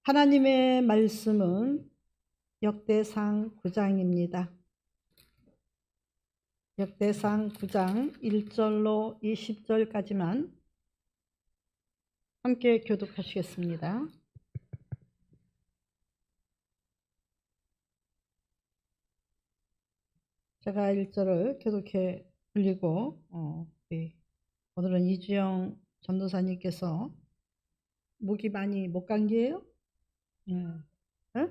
하나님의 말씀은 역대상 9장입니다. 역대상 9장 1절로 20절까지만 함께 교독하시겠습니다. 제가 1절을 교독해 올리고 오늘은 이주영 전도사님께서 목이 많이 못 감기예요? 네.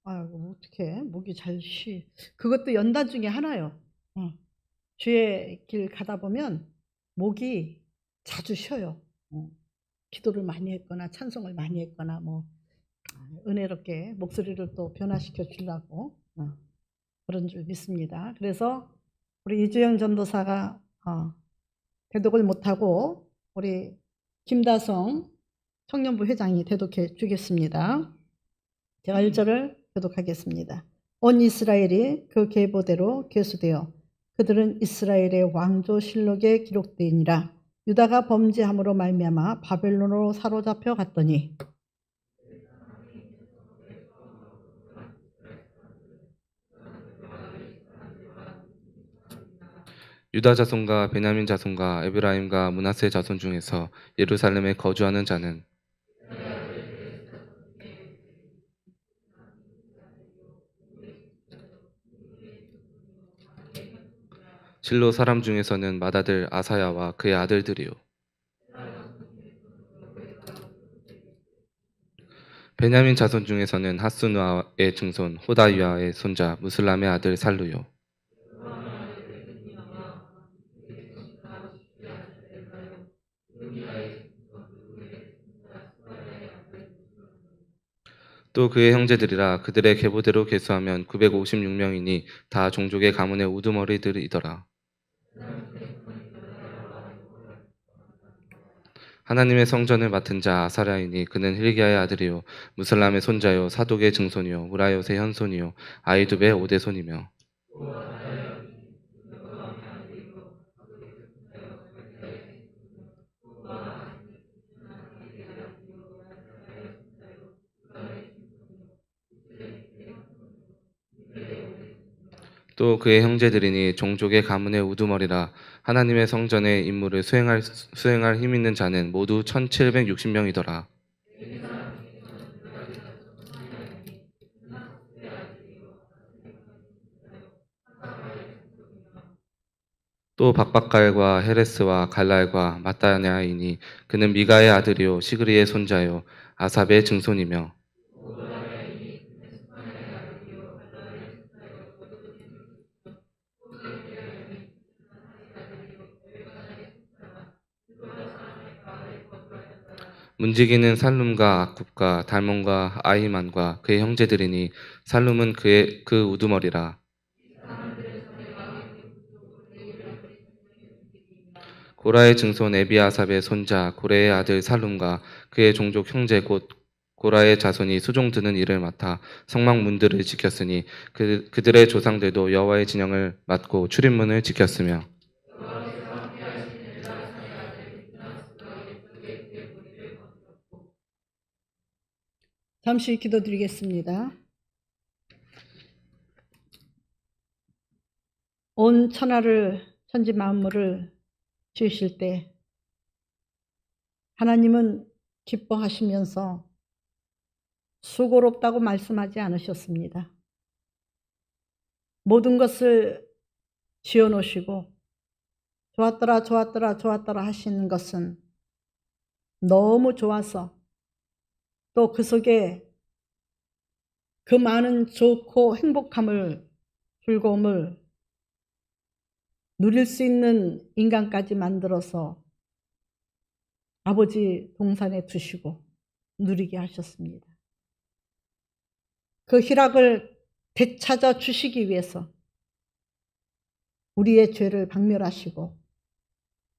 아이고 어떡해, 목이 잘 쉬. 그것도 연단 중에 하나요. 주의 길 가다 보면 목이 자주 쉬어요. 기도를 많이 했거나 찬송을 많이 했거나 은혜롭게 목소리를 또 변화시켜 주려고 그런 줄 믿습니다. 그래서 우리 이주영 전도사가 대독을 못하고 우리 김다성 청년부 회장이 대독해 주겠습니다. 제가 1절을 교독하겠습니다. 온 이스라엘이 그 계보대로 계수되어 그들은 이스라엘의 왕조실록에 기록되니라. 유다가 범죄함으로 말미암아 바벨론으로 사로잡혀 갔더니 유다 자손과 베냐민 자손과 에브라임과 므낫세 자손 중에서 예루살렘에 거주하는 자는 실로 사람 중에서는 맏아들 아사야와 그의 아들들이요 베냐민 자손 중에서는 하스누아의 증손 호다위아의 손자 무슬람의 아들 살루요 또 그의 형제들이라. 그들의 계보대로 계수하면 956명이니 다 종족의 가문의 우두머리들이더라. 하나님의 성전을 맡은 자 아사랴이니 그는 힐기야의 아들이요 무슬람의 손자요 사독의 증손이요 우라요의 현손이요 아이두베의 오대손이며 또 그의 형제들이니 종족의 가문의 우두머리라. 하나님의 성전의 임무를 수행할 힘 있는 자는 모두 1760명이더라. 또 박박갈과 헤레스와 갈랄과 마따냐이니 그는 미가의 아들이요 시그리의 손자요 아삽의 증손이며 문지기는 살룸과 악굽과 달몬과 아히만과 그의 형제들이니 살룸은 그 우두머리라. 고라의 증손 에비아삽의 손자 고레의 아들 살룸과 그의 종족 형제 곧 고라의 자손이 수종 드는 일을 맡아 성막 문들을 지켰으니 그들의 조상들도 여호와의 진영을 맡고 출입문을 지켰으며 잠시 기도드리겠습니다. 온 천지 만물을 지으실 때 하나님은 기뻐하시면서 수고롭다고 말씀하지 않으셨습니다. 모든 것을 지어놓으시고 좋았더라 좋았더라 좋았더라 하시는 것은 너무 좋아서 또 그 속에 그 많은 좋고 행복함을 즐거움을 누릴 수 있는 인간까지 만들어서 아버지 동산에 두시고 누리게 하셨습니다. 그 희락을 되찾아 주시기 위해서 우리의 죄를 박멸하시고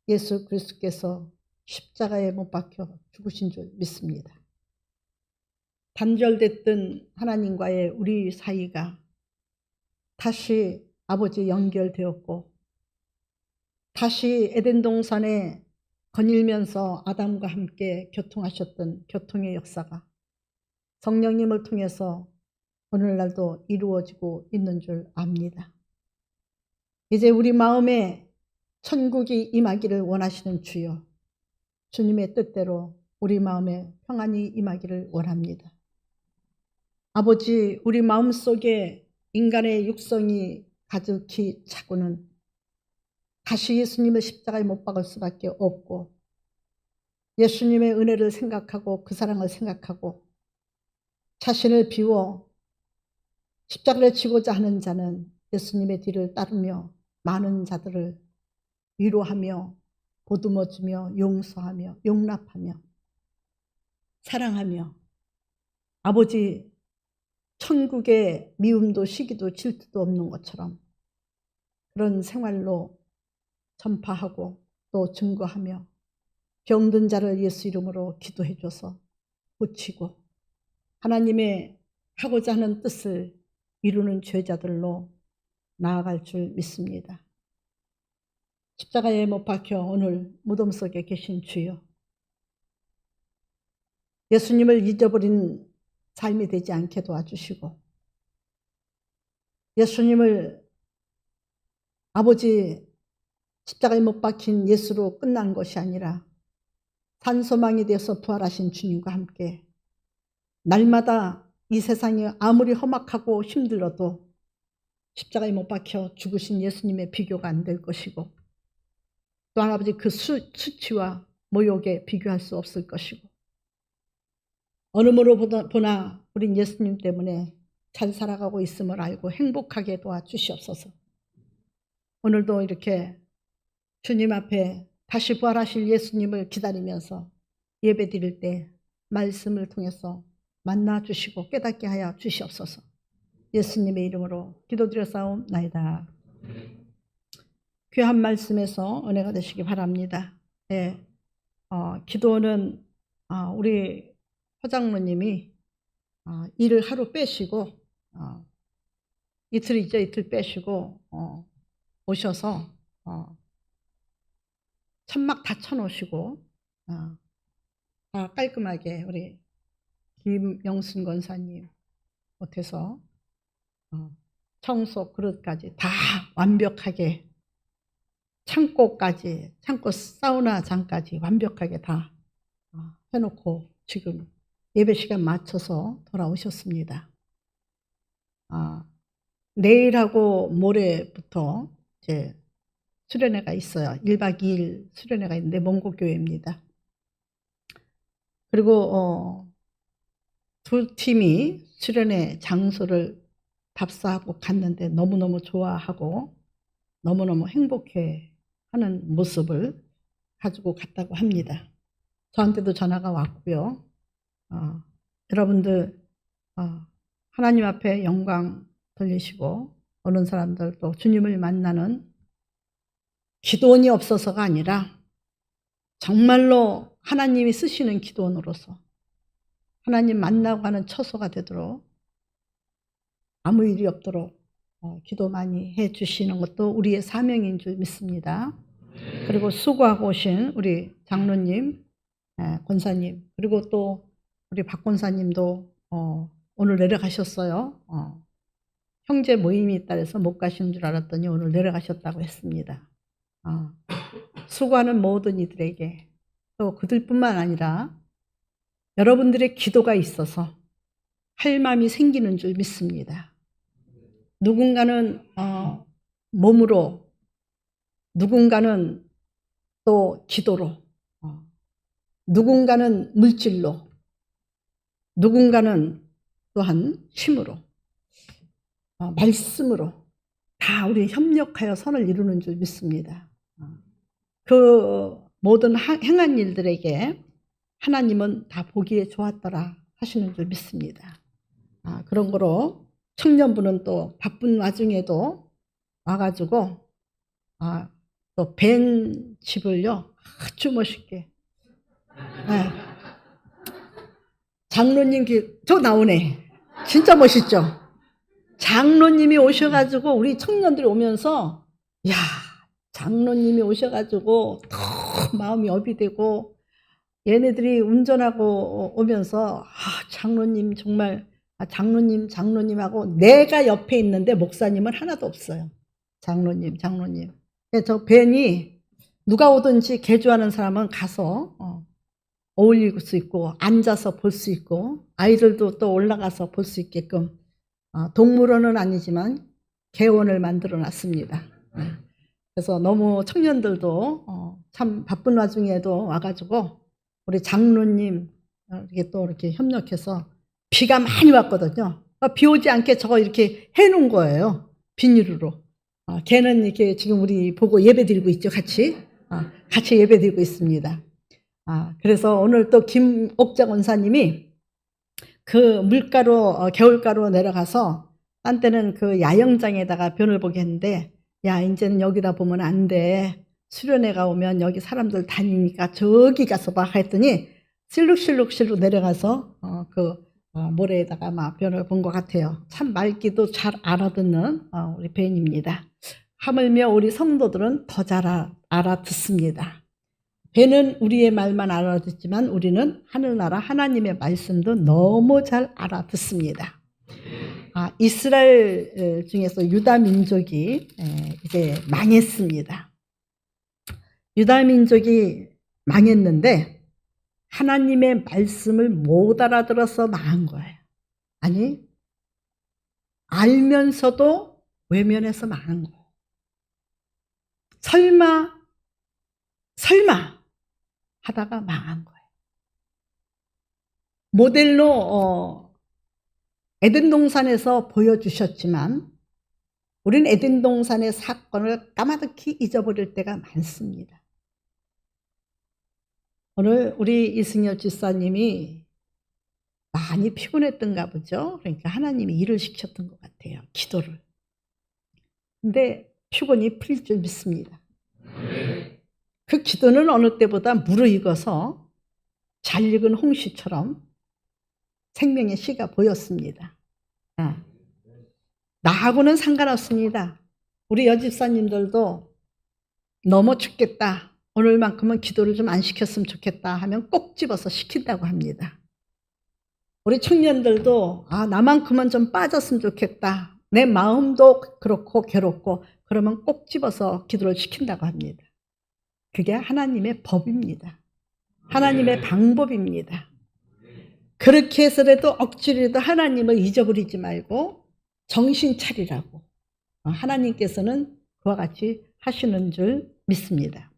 예수 그리스도께서 십자가에 못 박혀 죽으신 줄 믿습니다. 단절됐던 하나님과의 우리 사이가 다시 아버지 연결되었고 다시 에덴 동산에 거닐면서 아담과 함께 교통하셨던 교통의 역사가 성령님을 통해서 오늘날도 이루어지고 있는 줄 압니다. 이제 우리 마음에 천국이 임하기를 원하시는 주여, 주님의 뜻대로 우리 마음에 평안이 임하기를 원합니다. 아버지, 우리 마음속에 인간의 육성이 가득히 차고는 다시 예수님을 십자가에 못 박을 수밖에 없고, 예수님의 은혜를 생각하고 그 사랑을 생각하고 자신을 비워 십자가를 지고자 하는 자는 예수님의 뒤를 따르며 많은 자들을 위로하며 보듬어주며 용서하며 용납하며 사랑하며 아버지, 천국의 미움도 시기도 질투도 없는 것처럼 그런 생활로 전파하고 또 증거하며 병든 자를 예수 이름으로 기도해 줘서 고치고 하나님의 하고자 하는 뜻을 이루는 죄자들로 나아갈 줄 믿습니다. 십자가에 못 박혀 오늘 무덤 속에 계신 주여, 예수님을 잊어버린 삶이 되지 않게 도와주시고, 예수님을 아버지 십자가에 못 박힌 예수로 끝난 것이 아니라 산소망이 되어서 부활하신 주님과 함께 날마다 이 세상이 아무리 험악하고 힘들어도 십자가에 못 박혀 죽으신 예수님의 비교가 안 될 것이고, 또한 아버지 그 수치와 모욕에 비교할 수 없을 것이고, 어느 모로 보나 우린 예수님 때문에 잘 살아가고 있음을 알고 행복하게 도와주시옵소서. 오늘도 이렇게 주님 앞에 다시 부활하실 예수님을 기다리면서 예배 드릴 때 말씀을 통해서 만나주시고 깨닫게 하여 주시옵소서. 예수님의 이름으로 기도드렸사옵나이다. 귀한 말씀에서 은혜가 되시기 바랍니다. 네, 기도는 우리 허장로님이 일을 하루 빼시고 이틀이죠. 이틀 빼시고 오셔서 천막 다 쳐놓으시고 다 깔끔하게 우리 김영순 권사님 못해서 청소 그릇까지 다 완벽하게 창고까지, 창고 사우나장까지 완벽하게 다 해놓고 지금 예배 시간 맞춰서 돌아오셨습니다. 내일하고 모레부터 이제 수련회가 있어요. 1박 2일 수련회가 있는데 몽고교회입니다. 그리고 두 팀이 수련회 장소를 답사하고 갔는데 너무너무 좋아하고 너무너무 행복해 하는 모습을 가지고 갔다고 합니다. 저한테도 전화가 왔고요. 여러분들 하나님 앞에 영광 돌리시고 오는 사람들도 주님을 만나는 기도원이 없어서가 아니라 정말로 하나님이 쓰시는 기도원으로서 하나님 만나고 가는 처소가 되도록 아무 일이 없도록 기도 많이 해 주시는 것도 우리의 사명인 줄 믿습니다. 그리고 수고하고 오신 우리 장로님, 권사님, 그리고 또 우리 박 권사님도 오늘 내려가셨어요. 형제 모임이 있다 해서 못 가시는 줄 알았더니 오늘 내려가셨다고 했습니다. 수고하는 모든 이들에게 또 그들뿐만 아니라 여러분들의 기도가 있어서 할 마음이 생기는 줄 믿습니다. 누군가는 몸으로, 누군가는 또 기도로, 누군가는 물질로, 누군가는 또한 힘으로, 말씀으로 다 우리 협력하여 선을 이루는 줄 믿습니다. 그 모든 행한 일들에게 하나님은 다 보기에 좋았더라 하시는 줄 믿습니다. 그런 거로 청년부는 또 바쁜 와중에도 와가지고 또 벤 집을요 아주 멋있게 장로님 저 나오네. 진짜 멋있죠. 장로님이 오셔가지고 우리 청년들이 오면서 야 장로님이 오셔가지고 마음이 업이 되고 얘네들이 운전하고 오면서 장로님 정말 장로님하고 내가 옆에 있는데 목사님은 하나도 없어요. 장로님. 저 벤이 누가 오든지 개조하는 사람은 가서 어울릴 수 있고 앉아서 볼 수 있고 아이들도 또 올라가서 볼 수 있게끔 동물원은 아니지만 개원을 만들어 놨습니다. 그래서 너무 청년들도 참 바쁜 와중에도 와가지고 우리 장로님 이렇게 또 이렇게 협력해서 비가 많이 왔거든요. 비 오지 않게 저거 이렇게 해놓은 거예요. 비닐으로. 걔는 이렇게 지금 우리 보고 예배 드리고 있죠. 같이 예배 드리고 있습니다. 그래서 오늘 또 김옥자 원사님이 그 물가로 겨울가로 내려가서 딴 때는 그 야영장에다가 변을 보게 했는데 야 이제는 여기다 보면 안 돼. 수련회가 오면 여기 사람들 다니니까 저기 가서 봐 했더니 실룩실룩 내려가서 모래에다가 막 변을 본 것 같아요. 참 말귀도 잘 알아듣는 우리 벤입니다. 하물며 우리 성도들은 더 잘 알아듣습니다. 벤은 우리의 말만 알아듣지만 우리는 하늘나라 하나님의 말씀도 너무 잘 알아듣습니다. 이스라엘 중에서 유다 민족이 이제 망했습니다. 유다 민족이 망했는데 하나님의 말씀을 못 알아들어서 망한 거예요. 아니, 알면서도 외면해서 망한 거예요. 설마 하다가 망한 거예요. 모델로 에덴 동산에서 보여주셨지만 우린 에덴 동산의 사건을 까마득히 잊어버릴 때가 많습니다. 오늘 우리 이승열 집사님이 많이 피곤했던가 보죠. 그러니까 하나님이 일을 시켰던 것 같아요. 기도를. 근데 피곤이 풀릴 줄 믿습니다. 그 기도는 어느 때보다 무르익어서 잘 익은 홍시처럼 생명의 씨가 보였습니다. 나하고는 상관없습니다. 우리 여집사님들도 너무 춥겠다. 오늘만큼은 기도를 좀 안 시켰으면 좋겠다 하면 꼭 집어서 시킨다고 합니다. 우리 청년들도 나만큼은 좀 빠졌으면 좋겠다. 내 마음도 그렇고 괴롭고 그러면 꼭 집어서 기도를 시킨다고 합니다. 그게 하나님의 법입니다. 하나님의 방법입니다. 그렇게 해서라도 억지로라도 하나님을 잊어버리지 말고 정신 차리라고 하나님께서는 그와 같이 하시는 줄 믿습니다.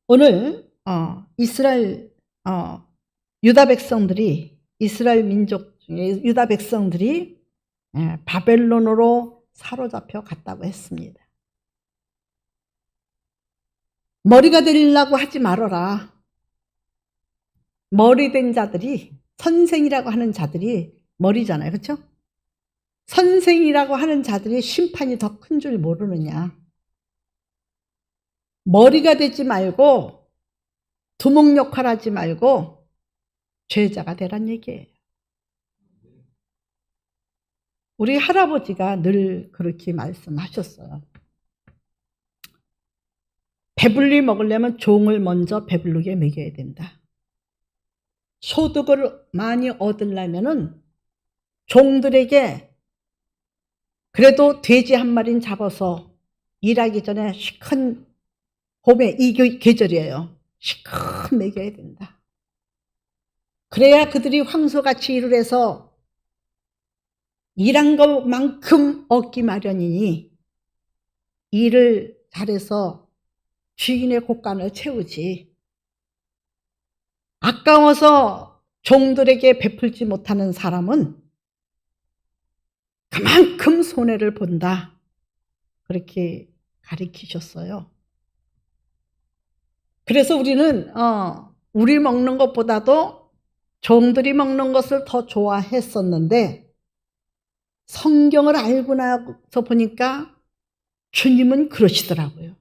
오늘 이스라엘 유다 백성들이 이스라엘 민족 중에 유다 백성들이 바벨론으로 사로잡혀 갔다고 했습니다. 머리가 되려고 하지 말아라. 머리 된 자들이 선생이라고 하는 자들이 머리잖아요. 그렇죠? 선생이라고 하는 자들이 심판이 더 큰 줄 모르느냐. 머리가 되지 말고 두목 역할하지 말고 죄자가 되란 얘기예요. 우리 할아버지가 늘 그렇게 말씀하셨어요. 배불리 먹으려면 종을 먼저 배부르게 먹여야 된다. 소득을 많이 얻으려면은 종들에게 그래도 돼지 한 마리는 잡아서 일하기 전에 시큰 봄에 이 계절이에요. 시큰 먹여야 된다. 그래야 그들이 황소같이 일을 해서 일한 것만큼 얻기 마련이니 일을 잘해서 주인의 곳간을 채우지. 아까워서 종들에게 베풀지 못하는 사람은 그만큼 손해를 본다. 그렇게 가르치셨어요. 그래서 우리는 우리 먹는 것보다도 종들이 먹는 것을 더 좋아했었는데 성경을 알고 나서 보니까 주님은 그러시더라고요.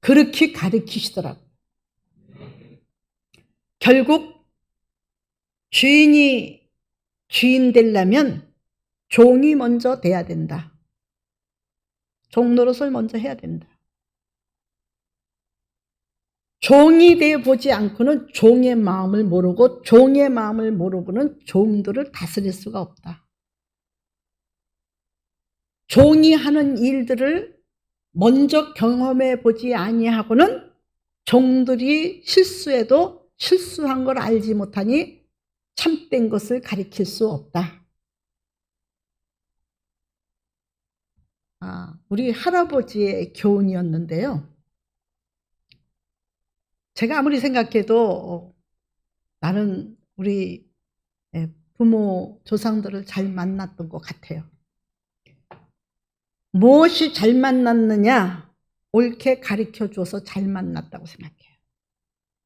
그렇게 가르치시더라고요. 결국 주인이 주인 되려면 종이 먼저 돼야 된다. 종 노릇을 먼저 해야 된다. 종이 되어 보지 않고는 종의 마음을 모르고 종의 마음을 모르고는 종들을 다스릴 수가 없다. 종이 하는 일들을 먼저 경험해 보지 아니하고는 종들이 실수해도 실수한 걸 알지 못하니 참된 것을 가리킬 수 없다. 우리 할아버지의 교훈이었는데요. 제가 아무리 생각해도 나는 우리 부모 조상들을 잘 만났던 것 같아요. 무엇이 잘 만났느냐? 옳게 가르쳐줘서 잘 만났다고 생각해요.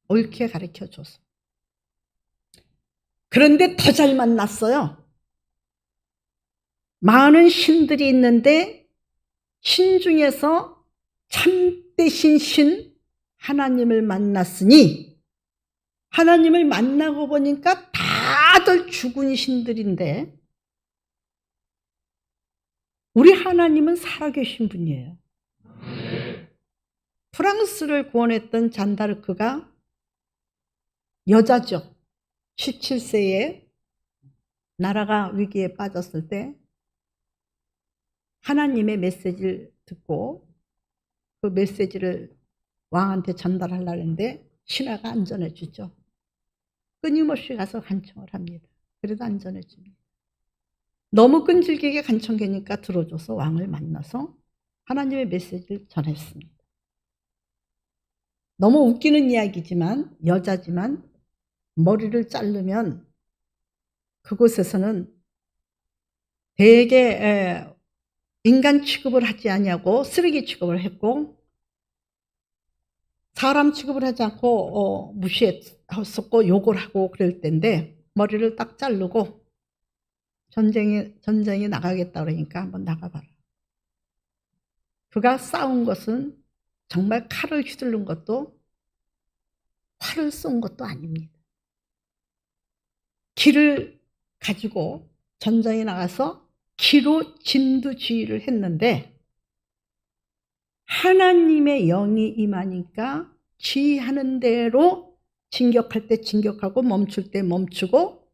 옳게 가르쳐줘서. 그런데 더 잘 만났어요. 많은 신들이 있는데 신 중에서 참되신 신 하나님을 만났으니 하나님을 만나고 보니까 다들 죽은 신들인데 우리 하나님은 살아계신 분이에요. 프랑스를 구원했던 잔다르크가 여자죠. 17세에 나라가 위기에 빠졌을 때 하나님의 메시지를 듣고 그 메시지를 왕한테 전달하려고 했는데 신하가 안전해 주죠. 끊임없이 가서 간청을 합니다. 그래도 안전해 줍니다. 너무 끈질기게 간청하니까 들어줘서 왕을 만나서 하나님의 메시지를 전했습니다. 너무 웃기는 이야기지만 여자지만 머리를 자르면 그곳에서는 되게 인간 취급을 하지 않냐고 쓰레기 취급을 했고 사람 취급을 하지 않고 무시했었고 욕을 하고 그럴 때인데 머리를 딱 자르고 전쟁에 나가겠다 그러니까 한번 나가봐라. 그가 싸운 것은 정말 칼을 휘두른 것도 활을 쏜 것도 아닙니다. 기를 가지고 전장에 나가서 기로 진두지휘를 했는데 하나님의 영이 임하니까 지휘하는 대로 진격할 때 진격하고 멈출 때 멈추고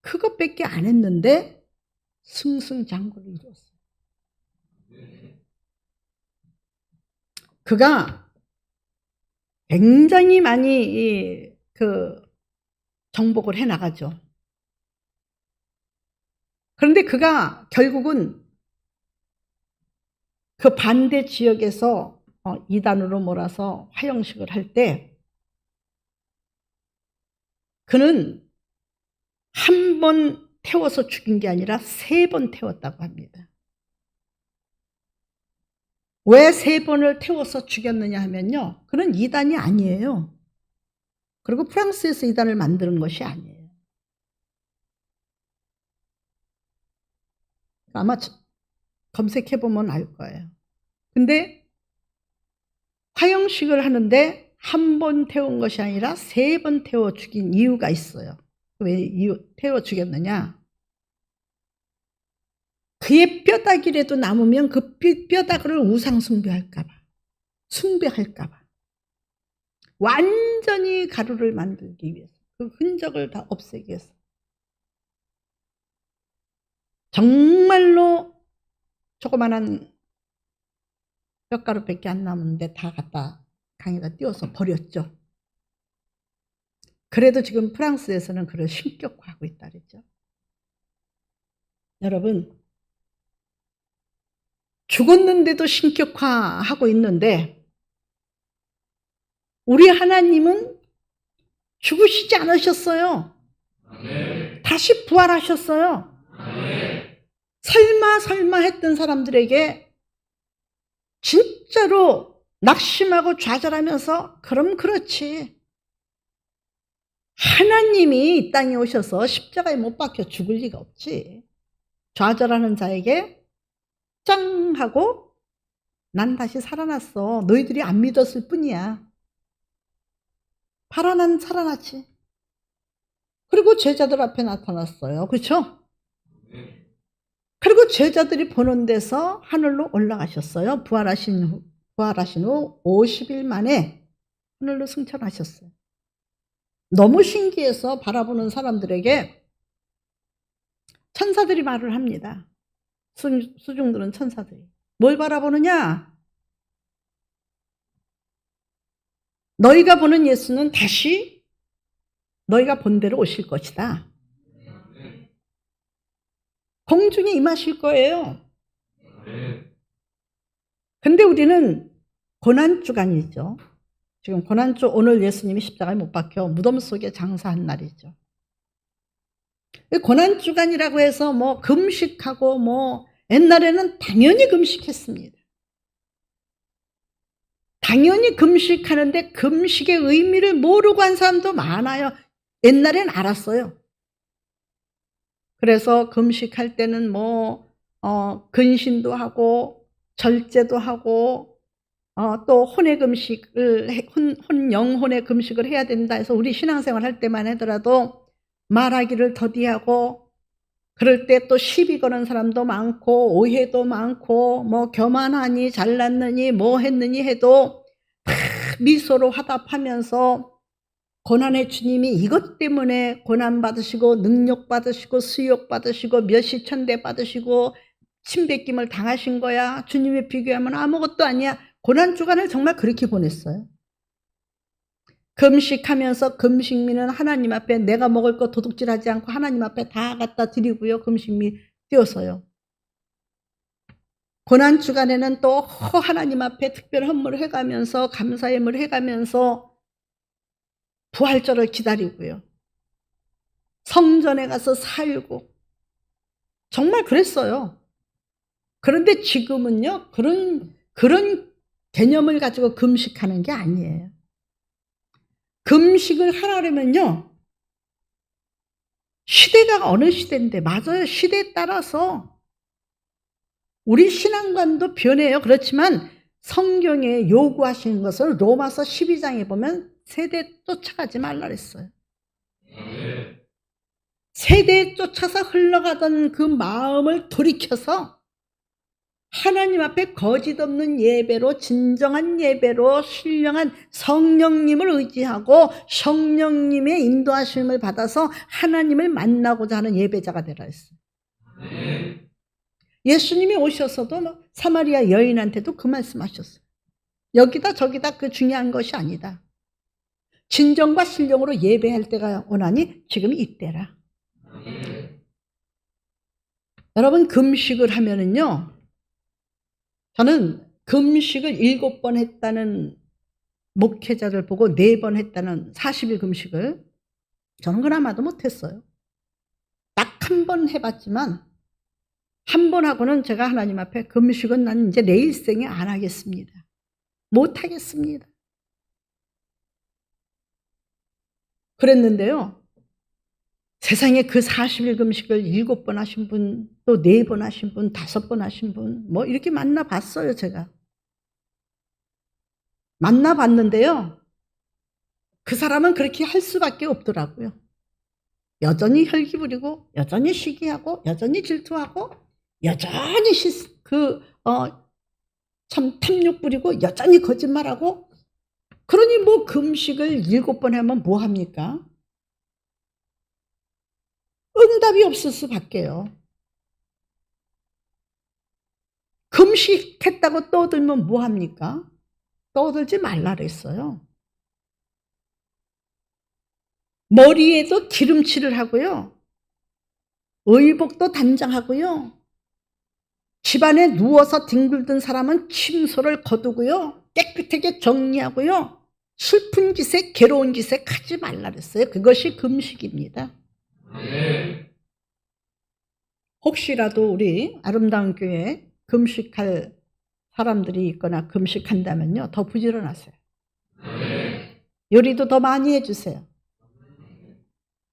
그것밖에 안 했는데 승승장구를 이뤘어요. 그가 굉장히 많이 정복을 해나가죠. 그런데 그가 결국은 그 반대 지역에서 이단으로 몰아서 화형식을 할 때 그는 한 번 태워서 죽인 게 아니라 3번 태웠다고 합니다. 왜 3번을 태워서 죽였느냐 하면요. 그는 이단이 아니에요. 그리고 프랑스에서 이단을 만드는 것이 아니에요. 아마 검색해보면 알 거예요. 근데 화형식을 하는데 한 번 태운 것이 아니라 3번 태워 죽인 이유가 있어요. 왜 태워 죽였느냐? 그의 뼈다귀라도 남으면 그 뼈다귀를 우상 숭배할까봐, 숭배할까봐 완전히 가루를 만들기 위해서 그 흔적을 다 없애기 위해서 정말로 조그만한 뼈가루밖에 안 남았는데 다 갖다 강에다 띄워서 버렸죠. 그래도 지금 프랑스에서는 그걸 신격화하고 있다 그랬죠. 여러분, 죽었는데도 신격화하고 있는데 우리 하나님은 죽으시지 않으셨어요. 아멘. 다시 부활하셨어요. 아멘. 설마 했던 사람들에게 진짜로 낙심하고 좌절하면서 그럼 그렇지. 하나님이 이 땅에 오셔서 십자가에 못 박혀 죽을 리가 없지. 좌절하는 자에게 짱 하고 난 다시 살아났어. 너희들이 안 믿었을 뿐이야. 살아났지. 그리고 제자들 앞에 나타났어요. 그렇죠? 그리고 제자들이 보는 데서 하늘로 올라가셨어요. 부활하신 후 50일 만에 하늘로 승천하셨어요. 너무 신기해서 바라보는 사람들에게 천사들이 말을 합니다. 수중들은 천사들이. 뭘 바라보느냐? 너희가 보는 예수는 다시 너희가 본 대로 오실 것이다. 공중에 임하실 거예요. 근데 우리는 고난주간이죠. 지금 고난주, 오늘 예수님이 십자가에 못 박혀 무덤 속에 장사한 날이죠. 고난주간이라고 해서 뭐 금식하고 뭐 옛날에는 당연히 금식했습니다. 당연히 금식하는데 금식의 의미를 모르고 한 사람도 많아요. 옛날엔 알았어요. 그래서 금식할 때는 뭐 근신도 하고 절제도 하고 또 혼의 금식을 영혼의 금식을 해야 된다 해서 우리 신앙생활 할 때만 하더라도 말하기를 더디하고 그럴 때 또 시비 거는 사람도 많고 오해도 많고 뭐 교만하니 잘났느니 뭐 했느니 해도 다 미소로 화답하면서 고난의 주님이 이것 때문에 고난받으시고 능력받으시고 수욕받으시고 몇시천대 받으시고 침뱉김을 당하신 거야. 주님에 비교하면 아무것도 아니야. 고난주간을 정말 그렇게 보냈어요. 금식하면서 금식미는 하나님 앞에 내가 먹을 거 도둑질하지 않고 하나님 앞에 다 갖다 드리고요. 금식미 띄어서요. 고난주간에는 또 하나님 앞에 특별 헌물을 해가면서 감사예물 해가면서 부활절을 기다리고요. 성전에 가서 살고 정말 그랬어요. 그런데 지금은요. 그런 개념을 가지고 금식하는 게 아니에요. 금식을 하려면요. 시대가 어느 시대인데 맞아요. 시대에 따라서 우리 신앙관도 변해요. 그렇지만 성경에 요구하시는 것은 로마서 12장에 보면 세대에 쫓아가지 말라 그랬어요. 세대에 쫓아서 흘러가던 그 마음을 돌이켜서 하나님 앞에 거짓 없는 예배로 진정한 예배로 신령한 성령님을 의지하고 성령님의 인도하심을 받아서 하나님을 만나고자 하는 예배자가 되라 했어요. 예수님이 오셔서도 사마리아 여인한테도 그 말씀하셨어요. 여기다 저기다 그 중요한 것이 아니다. 진정과 신령으로 예배할 때가 오나니 지금 이때라. 여러분 금식을 하면은요. 저는 금식을 7번 했다는 목회자를 보고 4번 했다는 40일 금식을 저는 그나마도 못했어요. 딱 한 번 해봤지만 한 번 하고는 제가 하나님 앞에 금식은 난 이제 내 일생에 안 하겠습니다. 못하겠습니다. 그랬는데요. 세상에 그 40일 금식을 7번 하신 분, 또 4번 하신 분, 5번 하신 분, 뭐 이렇게 만나봤어요, 제가. 만나봤는데요. 그 사람은 그렇게 할 수밖에 없더라고요. 여전히 혈기 부리고, 여전히 시기하고, 여전히 질투하고, 여전히 참 탐욕 부리고, 여전히 거짓말하고, 그러니 뭐 금식을 7번 하면 뭐 합니까? 응답이 없을 수밖에요. 금식했다고 떠들면 뭐 합니까? 떠들지 말라 그랬어요. 머리에도 기름칠을 하고요. 의복도 단장하고요. 집안에 누워서 뒹굴던 사람은 침소를 거두고요. 깨끗하게 정리하고요. 슬픈 기색, 괴로운 기색 하지 말라 그랬어요. 그것이 금식입니다. 혹시라도 우리 아름다운 교회에 금식할 사람들이 있거나 금식한다면요. 더 부지런하세요. 요리도 더 많이 해주세요.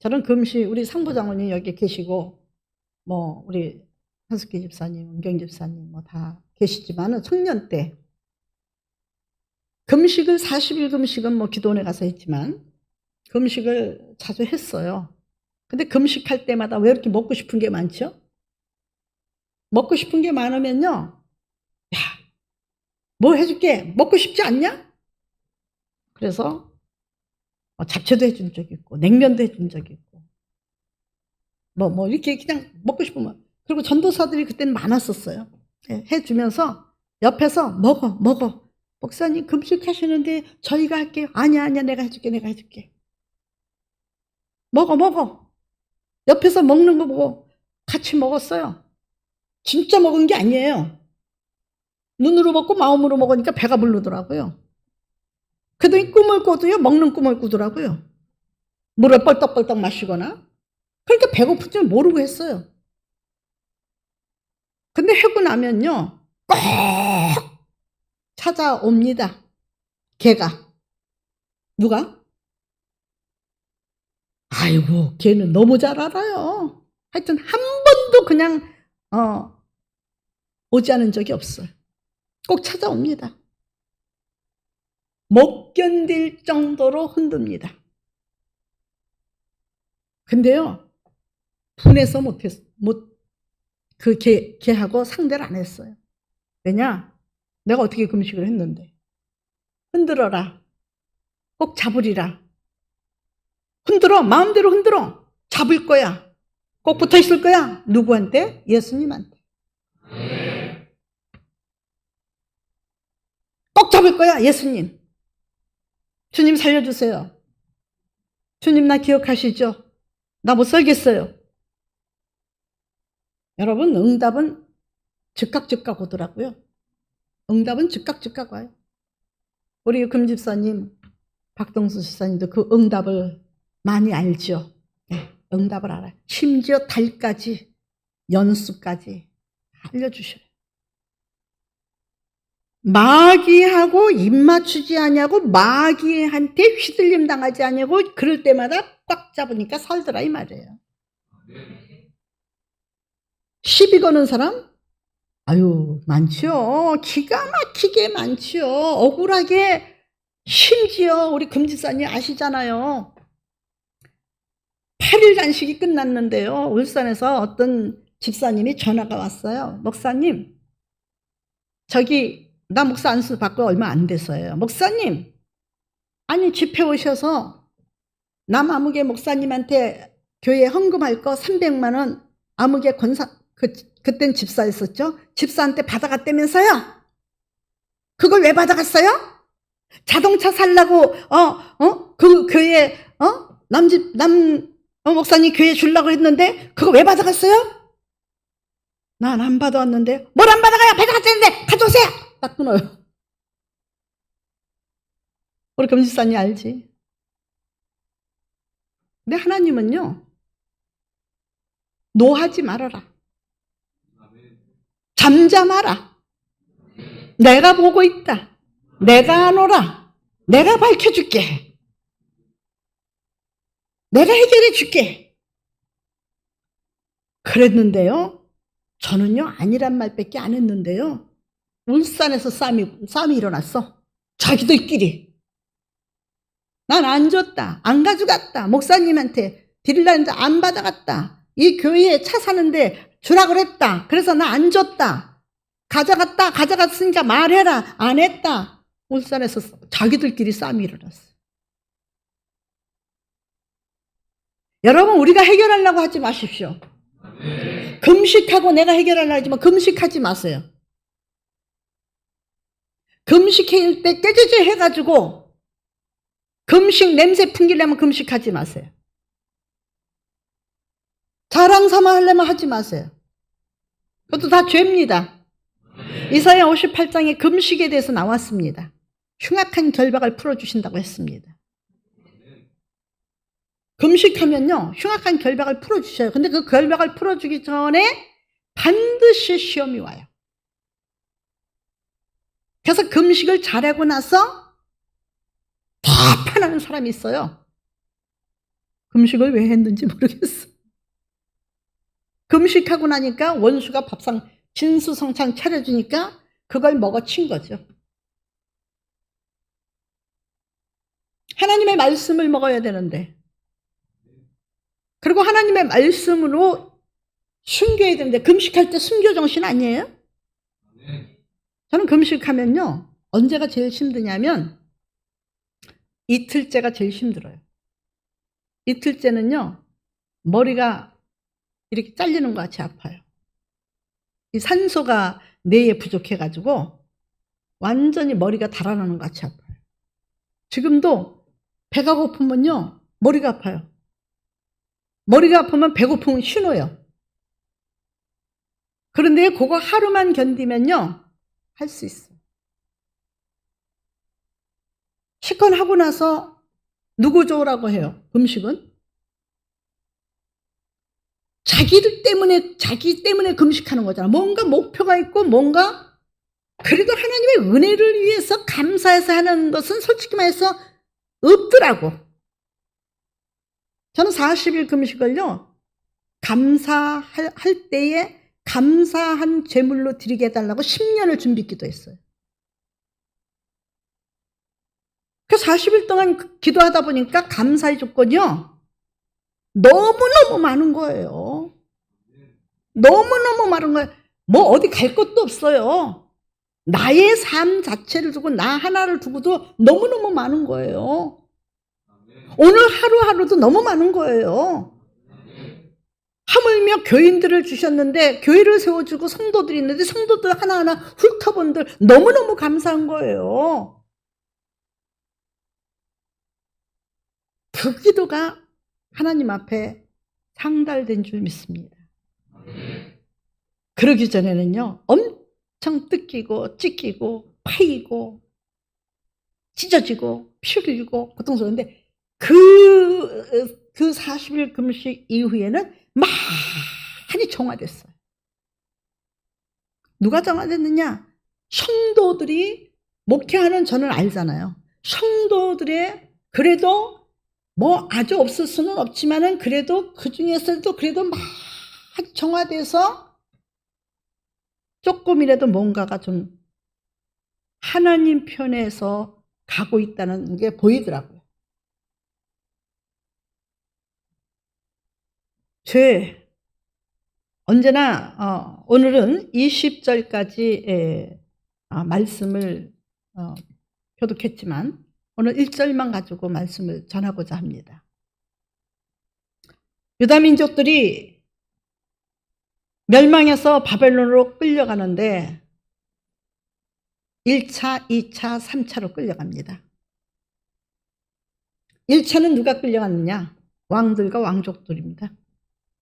저는 금식, 우리 상부장원이 여기 계시고 뭐 우리 한숙기 집사님, 은경 집사님 뭐 다 계시지만은 청년 때 금식을 40일 금식은 뭐 기도원에 가서 했지만 금식을 자주 했어요. 근데 금식할 때마다 왜 이렇게 먹고 싶은 게 많죠? 먹고 싶은 게 많으면요. 야, 뭐 해줄게. 먹고 싶지 않냐? 그래서 잡채도 해준 적이 있고 냉면도 해준 적이 있고 뭐 이렇게 그냥 먹고 싶으면. 그리고 전도사들이 그때는 많았었어요. 예, 해주면서 옆에서 먹어. 목사님 금식하시는데 저희가 할게요. 아니야 내가 해줄게. 먹어. 옆에서 먹는 거 보고 같이 먹었어요. 진짜 먹은 게 아니에요. 눈으로 먹고 마음으로 먹으니까 배가 부르더라고요. 그더니 꿈을 꿔도요, 먹는 꿈을 꾸더라고요. 물을 뻘떡뻘떡 마시거나. 그러니까 배고픈지 모르고 했어요. 근데 하고 나면요, 꼭 찾아옵니다. 걔가. 누가? 아이고, 걔는 너무 잘 알아요. 하여튼 한 번도 그냥 오지 않은 적이 없어요. 꼭 찾아옵니다. 못 견딜 정도로 흔듭니다. 근데요, 분해서 걔하고 상대를 안 했어요. 왜냐? 내가 어떻게 금식을 했는데. 흔들어라. 꼭 잡으리라. 흔들어. 마음대로 흔들어. 잡을 거야. 꼭 붙어 있을 거야. 누구한테? 예수님한테. 꼭 잡을 거야. 예수님. 주님 살려주세요. 주님 나 기억하시죠? 나 못 살겠어요. 여러분, 응답은 즉각 오더라고요. 응답은 즉각 와요. 우리 금집사님, 박동수 집사님도 그 응답을 많이 알죠. 네, 응답을 알아요. 심지어 달까지, 연수까지 알려주셔요. 마귀하고 입맞추지 않냐고, 마귀한테 휘둘림 당하지 않냐고, 그럴 때마다 꽉 잡으니까 살더라 이 말이에요. 시비 거는 사람? 아유, 많지요. 기가 막히게 많지요. 억울하게. 심지어 우리 금집사님 아시잖아요. 8일 단식이 끝났는데요. 울산에서 어떤 집사님이 전화가 왔어요. 목사님, 나 목사 안수 받고 얼마 안 돼서요. 목사님, 아니 집회 오셔서 남아무개 목사님한테 교회 헌금할 거 300만 원 아무개 그땐 집사였었죠. 집사한테 받아갔다면서요? 그걸 왜 받아갔어요? 자동차 살라고 그 교회 목사님 교회 주려고 했는데 그거 왜 받아갔어요? 난 안 받아왔는데. 뭘 안 받아가요? 받아갔다는데 가져오세요. 딱 끊어요. 우리 금집사님 알지? 근데 하나님은요, 노하지 말아라. 잠잠하라. 내가 보고 있다. 내가 안 오라. 내가 밝혀줄게. 내가 해결해 줄게. 그랬는데요, 저는요 아니란 말밖에 안 했는데요, 울산에서 싸움이 일어났어. 자기들끼리. 난 안 줬다. 안 가져갔다. 목사님한테 드리려는데 안 받아갔다. 이 교회에 차 사는데 주라 그랬다. 그래서 나 안 줬다. 가져갔으니까 말해라. 안 했다. 울산에서 자기들끼리 싸움이 일어났어. 여러분, 우리가 해결하려고 하지 마십시오. 금식하고 내가 해결하려고 하지만 금식하지 마세요. 금식할 때 깨지지 해가지고 금식 냄새 풍기려면 금식하지 마세요. 자랑 삼아 하려면 하지 마세요. 그것도 다 죄입니다. 이사야 58장에 금식에 대해서 나왔습니다. 흉악한 결박을 풀어주신다고 했습니다. 금식하면요, 흉악한 결박을 풀어주셔요. 근데 그 결박을 풀어주기 전에 반드시 시험이 와요. 그래서 금식을 잘하고 나서 대판하는 사람이 있어요. 금식을 왜 했는지 모르겠어. 금식하고 나니까 원수가 밥상 진수성찬 차려주니까 그걸 먹어친 거죠. 하나님의 말씀을 먹어야 되는데, 그리고 하나님의 말씀으로 순교해야 되는데, 금식할 때 순교 정신 아니에요? 저는 금식하면요, 언제가 제일 힘드냐면 이틀째가 제일 힘들어요. 이틀째는요, 머리가 이렇게 잘리는 것 같이 아파요. 이 산소가 뇌에 부족해가지고 완전히 머리가 달아나는 것 같이 아파요. 지금도 배가 고프면요, 머리가 아파요. 머리가 아프면 배고픔은 신호예요. 그런데 그거 하루만 견디면요, 할 수 있어요. 실컷 하고 나서 누구 좋으라고 해요? 음식은? 자기 때문에 금식하는 거잖아. 뭔가 목표가 있고 뭔가 그래도 하나님의 은혜를 위해서 감사해서 하는 것은 솔직히 말해서 없더라고. 저는 40일 금식을요, 감사할 때에 감사한 제물로 드리게 해달라고 10년을 준비 기도했어요. 그 40일 동안 기도하다 보니까 감사의 조건이요, 너무너무 많은 거예요. 너무너무 많은 거예요. 뭐 어디 갈 것도 없어요. 나의 삶 자체를 두고 나 하나를 두고도 너무너무 많은 거예요. 오늘 하루하루도 너무 많은 거예요. 하물며 교인들을 주셨는데 교회를 세워주고 성도들이 있는데 성도들 하나하나 훑어본들 너무너무 감사한 거예요. 그 기도가 하나님 앞에 상달된 줄 믿습니다. 그러기 전에는요, 엄청 뜯기고 찢기고 파이고 찢어지고 피 흘리고 고통스러운데 그 40일 금식 이후에는 많이 정화됐어요. 누가 정화됐느냐? 성도들이 목회하는 저는 알잖아요. 성도들의 그래도 뭐 아주 없을 수는 없지만은 그래도 그 중에서도 그래도 많이 정화돼서 조금이라도 뭔가가 좀 하나님 편에서 가고 있다는 게 보이더라고요. 언제나 오늘은 20절까지 말씀을 교독했지만 오늘 1절만 가지고 말씀을 전하고자 합니다. 유다 민족들이 멸망해서 바벨론으로 끌려가는데 1차, 2차, 3차로 끌려갑니다. 1차는 누가 끌려갔느냐? 왕들과 왕족들입니다.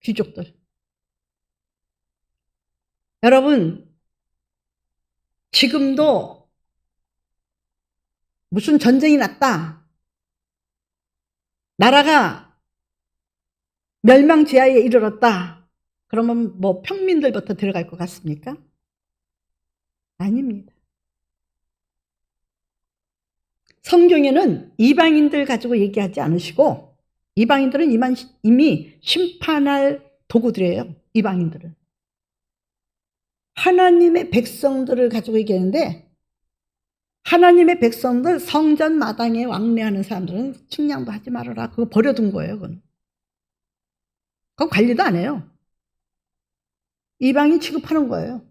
귀족들. 여러분, 지금도 무슨 전쟁이 났다, 나라가 멸망지하에 이르렀다, 그러면 뭐 평민들부터 들어갈 것 같습니까? 아닙니다. 성경에는 이방인들 가지고 얘기하지 않으시고 이방인들은 이미 심판할 도구들이에요. 이방인들은. 하나님의 백성들을 가지고 얘기하는데 하나님의 백성들 성전 마당에 왕래하는 사람들은 측량도 하지 말아라. 그거 버려둔 거예요. 그건 관리도 안 해요. 이방인 취급하는 거예요.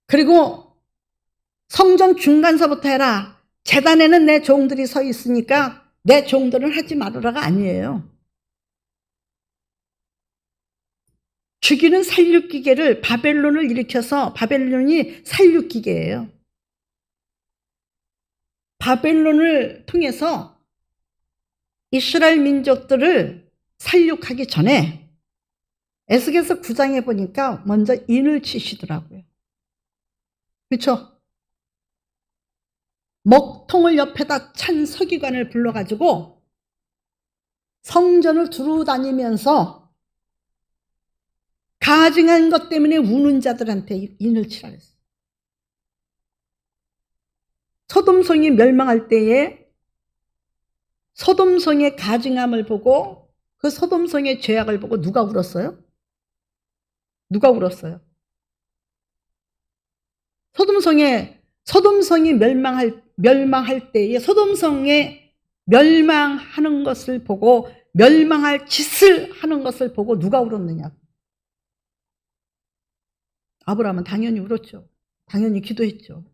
그리고 성전 중간서부터 해라. 제단에는 내 종들이 서 있으니까 내 종들은 하지 말아라가 아니에요. 죽이는 살육기계를 바벨론을 일으켜서 바벨론이 살육기계예요. 바벨론을 통해서 이스라엘 민족들을 살육하기 전에 에스겔서 9장에 보니까 먼저 인을 치시더라고요. 그렇죠? 먹통을 옆에다 찬 서기관을 불러가지고 성전을 두루 다니면서 가증한 것 때문에 우는 자들한테 인을 치라 그랬어요. 소돔성이 멸망할 때에 소돔성의 가증함을 보고 그 소돔성의 죄악을 보고 누가 울었어요? 누가 울었어요? 소돔성이 멸망할 때에 소돔성에 멸망하는 것을 보고 멸망할 짓을 하는 것을 보고 누가 울었느냐? 아브라함은 당연히 울었죠. 당연히 기도했죠.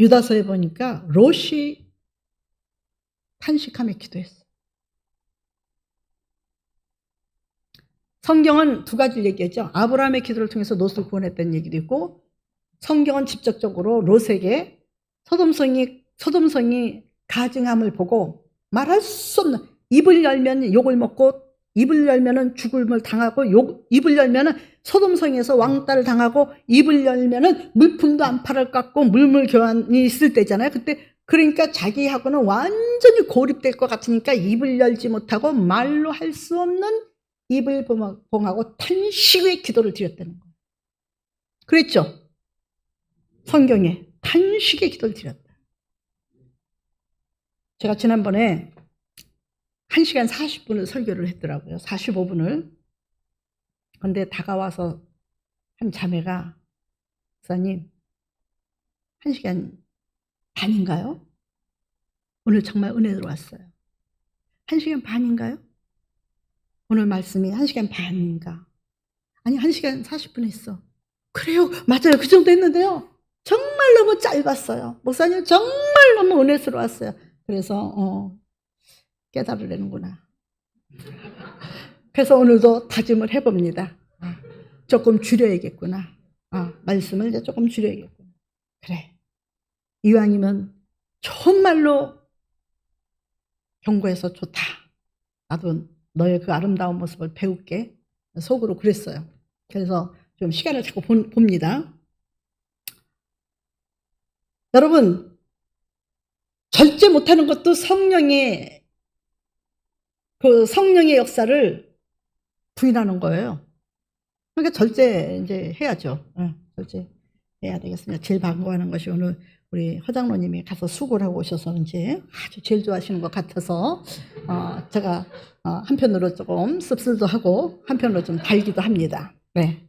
유다서에 보니까 롯이 탄식하며 기도했어. 성경은 두 가지를 얘기했죠. 아브라함의 기도를 통해서 롯을 구원했다는 얘기도 있고, 성경은 직접적으로 롯에게 소돔성이 가증함을 보고 말할 수 없는, 입을 열면 욕을 먹고 입을 열면은 죽음을 당하고 입을 열면은 소돔성에서 왕따를 당하고 입을 열면은 물품도 안 팔을 깎고 물물 교환이 있을 때잖아요. 그때 그러니까 자기하고는 완전히 고립될 것 같으니까 입을 열지 못하고 말로 할 수 없는 입을 봉하고 탄식의 기도를 드렸다는 거예요. 그랬죠? 성경에 탄식의 기도를 드렸다. 제가 지난번에 1시간 40분을 설교를 했더라고요. 45분을. 근데 다가와서 한 자매가, 목사님, 1시간 반인가요? 오늘 정말 은혜 들어왔어요. 1시간 반인가요? 오늘 말씀이 1시간 반인가? 아니, 1시간 40분 했어. 그래요. 맞아요. 그 정도 했는데요. 정말 너무 짧았어요. 목사님 정말 너무 은혜스러웠어요. 그래서 깨달으려는구나. 그래서 오늘도 다짐을 해봅니다. 조금 줄여야겠구나. 말씀을 이제 조금 줄여야겠구나. 그래. 이왕이면 정말로 경고해서 좋다. 나도 너의 그 아름다운 모습을 배울게. 속으로 그랬어요. 그래서 좀 시간을 자꾸 봅니다. 여러분, 절제 못하는 것도 성령의 역사를 부인하는 거예요. 그러니까 절제 이제 해야죠. 절제 해야 되겠습니다. 제일 반가워하는 것이 오늘 우리 허장로님이 가서 수고를 하고 오셔서 이제 아주 제일 좋아하시는 것 같아서 제가 한편으로 조금 씁쓸도 하고 한편으로 좀 달기도 합니다. 네.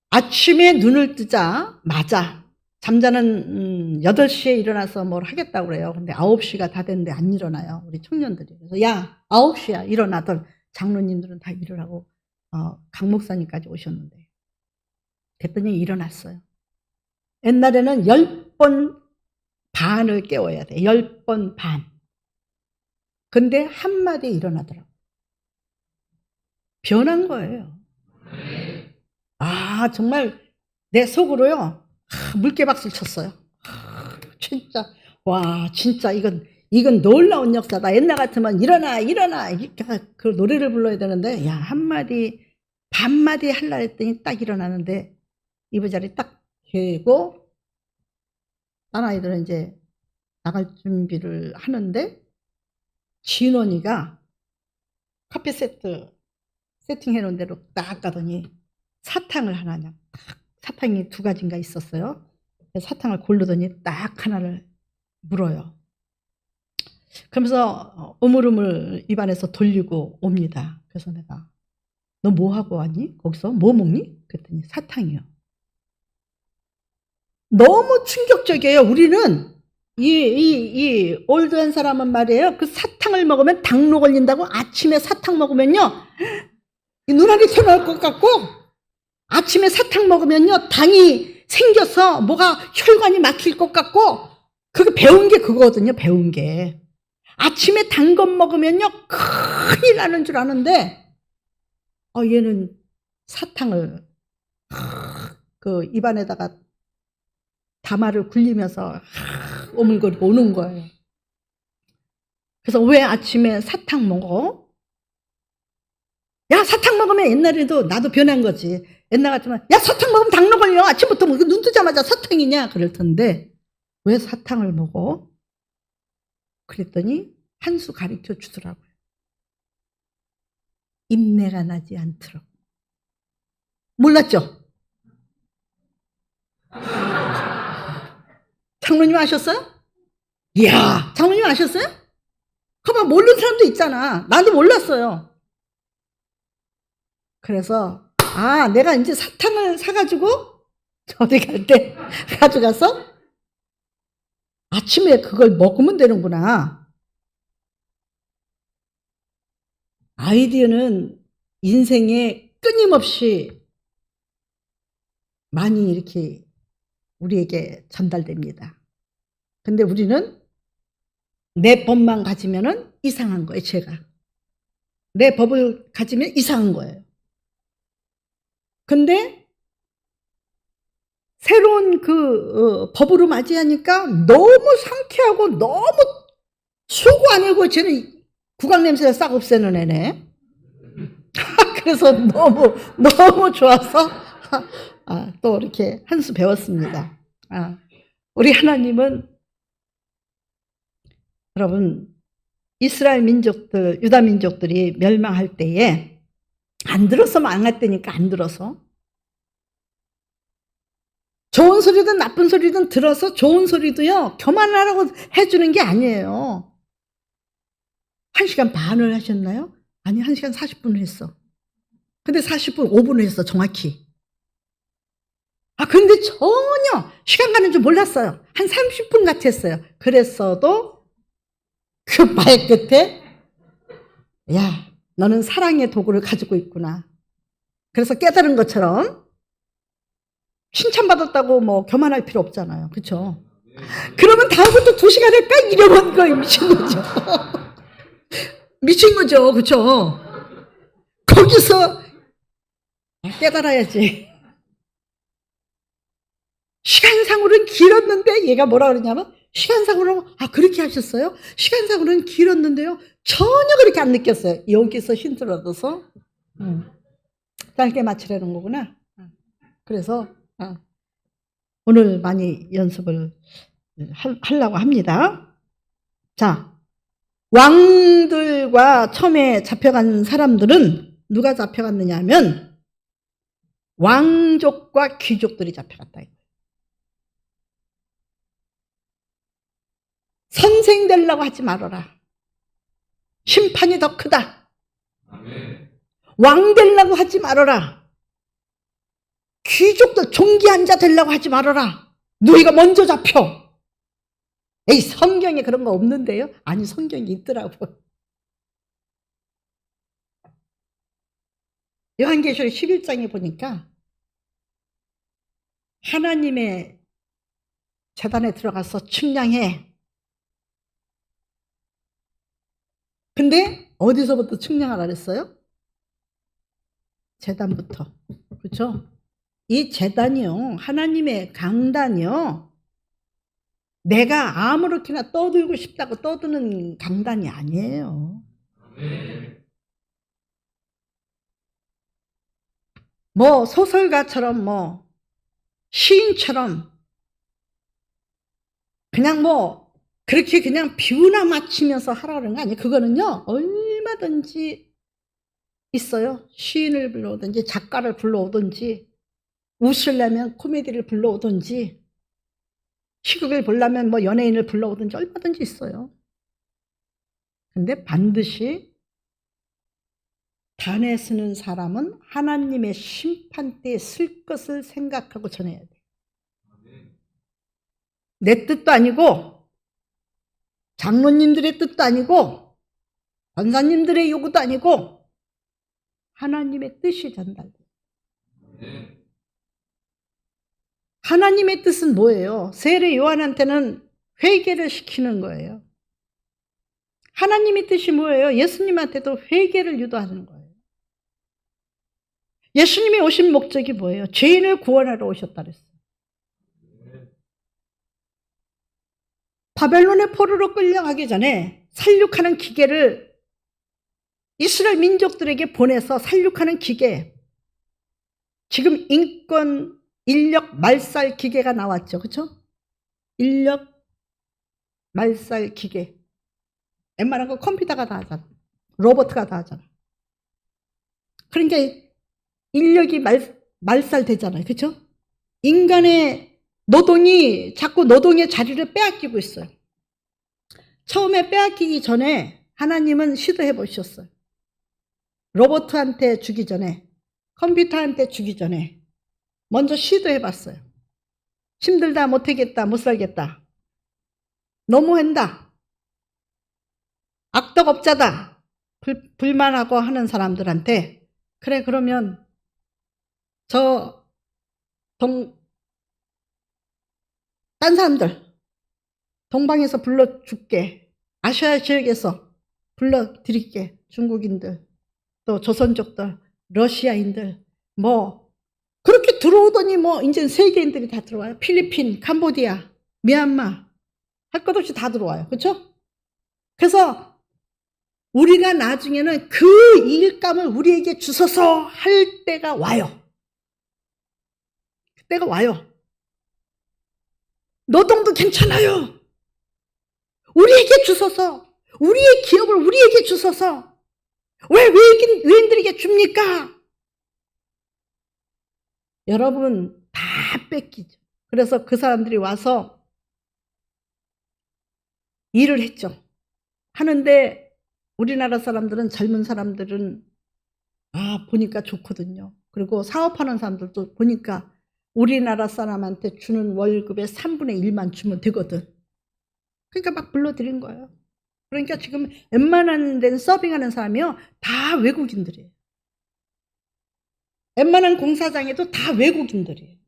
아침에 눈을 뜨자마자 잠자는 8시에 일어나서 뭘 하겠다고 그래요. 근데 9시가 다 됐는데 안 일어나요. 우리 청년들이. 그래서 야, 9시야 일어나던 장로님들은 다 일어나고 강 목사님까지 오셨는데 그랬더니 일어났어요. 옛날에는 10번 반을 깨워야 돼. 10번 반. 근데 한마디에 일어나더라고요. 변한 거예요. 정말 내 속으로요. 물개박수를 쳤어요. 진짜 와, 진짜 이건 놀라운 역사다. 옛날 같으면 일어나 이렇게 그 노래를 불러야 되는데 야, 한마디 반마디 하려 했더니 딱 일어나는데 이부자리 딱 개고 딴 아이들은 이제 나갈 준비를 하는데 진원이가 커피 세팅해 놓은 대로 딱 가더니 사탕을 하나냐, 사탕이 2가지인가 있었어요. 사탕을 고르더니 딱 하나를 물어요. 그러면서 우물우물 입안에서 돌리고 옵니다. 그래서 내가 너 뭐 하고 왔니? 거기서 뭐 먹니? 그랬더니 사탕이요. 너무 충격적이에요. 우리는 이 올드한 사람은 말이에요. 그 사탕을 먹으면 당뇨 걸린다고. 아침에 사탕 먹으면요 눈알이 튀어나올 것 같고, 아침에 사탕 먹으면요 당이 생겨서 뭐가 혈관이 막힐 것 같고, 그거 배운 게 그거거든요. 배운 게 아침에 단 것 먹으면요 큰일 나는 줄 아는데 얘는 사탕을 그 입안에다가 다마를 굴리면서 오물거리고 오는 거예요. 그래서 왜 아침에 사탕 먹어? 야, 사탕 먹으면, 옛날에도 나도 변한 거지. 옛날 같으면 야, 사탕 먹으면 당뇨 걸려. 아침부터 눈 뜨자마자 사탕이냐 그럴 텐데 왜 사탕을 먹어? 그랬더니 한 수 가르쳐 주더라고요. 인내가 나지 않도록. 몰랐죠? 장로님 아셨어요? 이야, 장로님 아셨어요? 그만 모르는 사람도 있잖아. 나도 몰랐어요. 그래서 내가 이제 사탕을 사가지고 어디 갈 때 가져가서 아침에 그걸 먹으면 되는구나. 아이디어는 인생에 끊임없이 많이 이렇게 우리에게 전달됩니다. 근데 우리는 내 법만 가지면은 이상한 거예요, 제가. 내 법을 가지면 이상한 거예요. 근데 새로운 법으로 맞이하니까 너무 상쾌하고 너무 수고 안 하고 쟤는 구강 냄새를 싹 없애는 애네. 그래서 너무 좋아서 또 이렇게 한 수 배웠습니다. 우리 하나님은 여러분 이스라엘 민족들, 유다 민족들이 멸망할 때에 안 들어서 망했다니까 안 들어서. 좋은 소리든 나쁜 소리든 들어서 좋은 소리도요 교만하라고 해주는 게 아니에요. 1시간 반을 하셨나요? 아니 1시간 40분을 했어. 근데 40분 5분을 했어 정확히. 근데 전혀 시간 가는 줄 몰랐어요. 한 30분 같았어요. 그랬어도 그 말 끝에 야 너는 사랑의 도구를 가지고 있구나. 그래서 깨달은 것처럼 칭찬받았다고 뭐 교만할 필요 없잖아요. 그렇죠? 그러면 다음부터 2시간 할까? 이러는 거예요. 미친 거죠. 미친 거죠. 그렇죠? 거기서 깨달아야지. 시간상으로는 길었는데 얘가 뭐라 그러냐면 시간상으로 그렇게 하셨어요? 시간상으로는 길었는데요. 전혀 그렇게 안 느꼈어요. 여기서 힌트를 얻어서 짧게 맞추려는 거구나. 그래서 오늘 많이 연습을 하려고 합니다. 자, 왕들과 처음에 잡혀간 사람들은 누가 잡혀갔느냐 하면 왕족과 귀족들이 잡혀갔다. 선생 되려고 하지 말아라. 심판이 더 크다. 왕 되려고 하지 말아라. 귀족들 종기한 자 되려고 하지 말아라. 너희가 먼저 잡혀. 에이 성경에 그런 거 없는데요? 아니 성경에 있더라고요. 요한계시록 11장에 보니까 하나님의 제단에 들어가서 측량해. 근데 어디서부터 측량하라 그랬어요? 제단부터. 그렇죠? 이 제단이요. 하나님의 강단이요. 내가 아무렇게나 떠들고 싶다고 떠드는 강단이 아니에요. 뭐 소설가처럼 뭐 시인처럼 그냥 뭐 그렇게 그냥 비우나 맞추면서 하라는 거 아니에요. 그거는요 얼마든지 있어요. 시인을 불러오든지 작가를 불러오든지 웃으려면 코미디를 불러오든지 희극을 보려면 뭐 연예인을 불러오든지 얼마든지 있어요. 근데 반드시 단에 쓰는 사람은 하나님의 심판 때에 쓸 것을 생각하고 전해야 돼요. 내 뜻도 아니고 장로님들의 뜻도 아니고 권사님들의 요구도 아니고 하나님의 뜻이 전달돼요. 하나님의 뜻은 뭐예요? 세례 요한한테는 회개를 시키는 거예요. 하나님의 뜻이 뭐예요? 예수님한테도 회개를 유도하는 거예요. 예수님이 오신 목적이 뭐예요? 죄인을 구원하러 오셨다 그랬어요. 바벨론의 포로로 끌려가기 전에 살육하는 기계를 이스라엘 민족들에게 보내서 살육하는 기계, 지금 인권, 인력 말살 기계가 나왔죠. 그렇죠? 인력 말살 기계. 웬만한 거 컴퓨터가 다 하잖아. 로봇가 다 하잖아. 그러니까 인력이 말살되잖아요. 그렇죠? 인간의 노동이 자꾸 노동의 자리를 빼앗기고 있어요. 처음에 빼앗기기 전에 하나님은 시도해 보셨어요. 로봇한테 주기 전에, 컴퓨터한테 주기 전에 먼저 시도해 봤어요. 힘들다, 못하겠다, 못 살겠다, 너무한다, 악덕업자다, 불만하고 하는 사람들한테 그래 그러면 저 딴 사람들 동방에서 불러줄게. 아시아 지역에서 불러드릴게. 중국인들, 또 조선족들, 러시아인들, 뭐 그렇게 들어오더니 뭐 이제 세계인들이 다 들어와요. 필리핀, 캄보디아, 미얀마 할 것 없이 다 들어와요. 그렇죠? 그래서 우리가 나중에는 그 일감을 우리에게 주셔서 할 때가 와요. 그때가 와요. 노동도 괜찮아요. 우리에게 주셔서, 우리의 기업을 우리에게 주셔서 왜 외인들에게 줍니까? 여러분 다 뺏기죠. 그래서 그 사람들이 와서 일을 했죠. 하는데 우리나라 사람들은, 젊은 사람들은 보니까 좋거든요. 그리고 사업하는 사람들도 보니까 우리나라 사람한테 주는 월급의 3분의 1만 주면 되거든. 그러니까 막 불러들인 거예요. 그러니까 지금 웬만한 데는 서빙하는 사람이요, 다 외국인들이에요. 웬만한 공사장에도 다 외국인들이에요.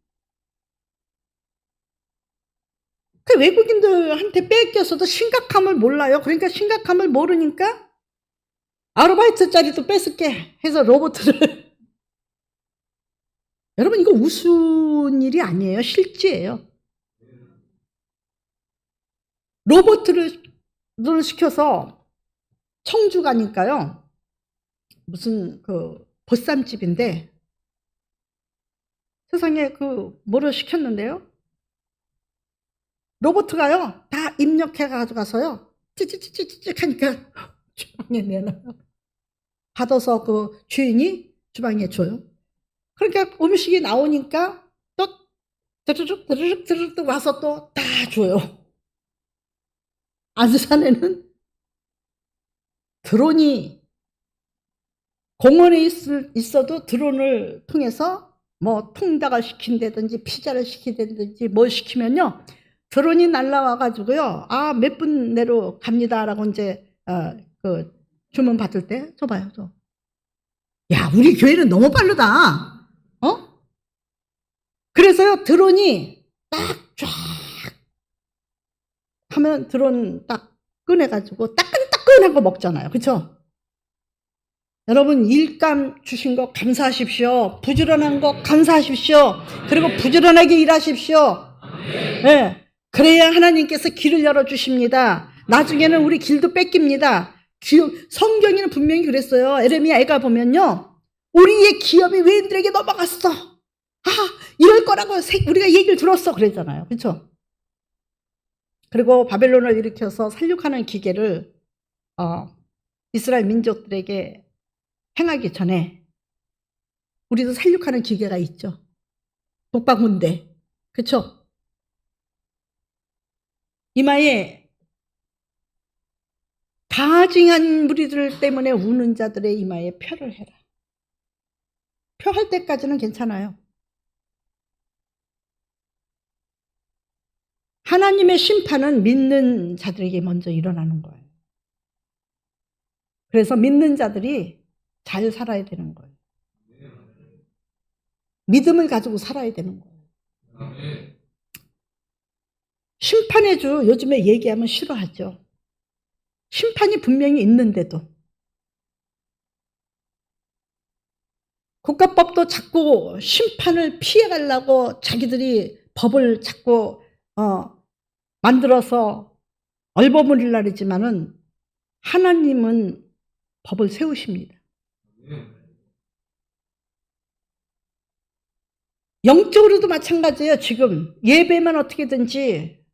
그 외국인들한테 뺏겨서도 심각함을 몰라요. 그러니까 심각함을 모르니까 아르바이트 자리도 뺏을게 해서 로봇을 여러분 이거 웃은 일이 아니에요. 실제예요. 로봇을 시켜서 청주 가니까요. 무슨 그 보쌈집인데 세상에 그 뭐를 시켰는데요. 로봇가요. 다 입력해 가져가서요. 찌찌찌찌찌 하니까 주방에 내놔요. 받아서 그 주인이 주방에 줘요. 그러니까 음식이 나오니까 또 드르륵 와서 또 다 줘요. 안산에는 드론이 공원에 있어도 드론을 통해서 뭐 통닭을 시킨다든지 피자를 시키든지 뭘 시키면요. 드론이 날라와 가지고요. 몇 분 내로 갑니다라고 이제 그 주문 받을 때 줘봐요. 야, 우리 교회는 너무 빠르다. 그래서요, 드론이 딱 쫙 하면 드론 딱 꺼내가지고 따끈따끈한 거 먹잖아요. 그쵸? 여러분, 일감 주신 거 감사하십시오. 부지런한 거 감사하십시오. 그리고 부지런하게 일하십시오. 네. 그래야 하나님께서 길을 열어주십니다. 나중에는 우리 길도 뺏깁니다. 성경에는 분명히 그랬어요. 에레미야 애가 보면요. 우리의 기업이 외인들에게 넘어갔어. 이럴 거라고 우리가 얘기를 들었어. 그랬잖아요. 그렇죠? 그리고 바벨론을 일으켜서 살육하는 기계를 이스라엘 민족들에게 행하기 전에 우리도 살육하는 기계가 있죠. 독박문대. 그렇죠? 이마에 가증한 무리들 때문에 우는 자들의 이마에 표를 해라. 표 할 때까지는 괜찮아요. 하나님의 심판은 믿는 자들에게 먼저 일어나는 거예요. 그래서 믿는 자들이 잘 살아야 되는 거예요. 믿음을 가지고 살아야 되는 거예요. 심판의 주 요즘에 얘기하면 싫어하죠. 심판이 분명히 있는데도. 국가법도 자꾸 심판을 피해가려고 자기들이 법을 자꾸 만들어서 얼버무리려고 하지만은 하나님은 법을 세우십니다. 영적으로도 마찬가지예요. 지금 예배만 어떻게든지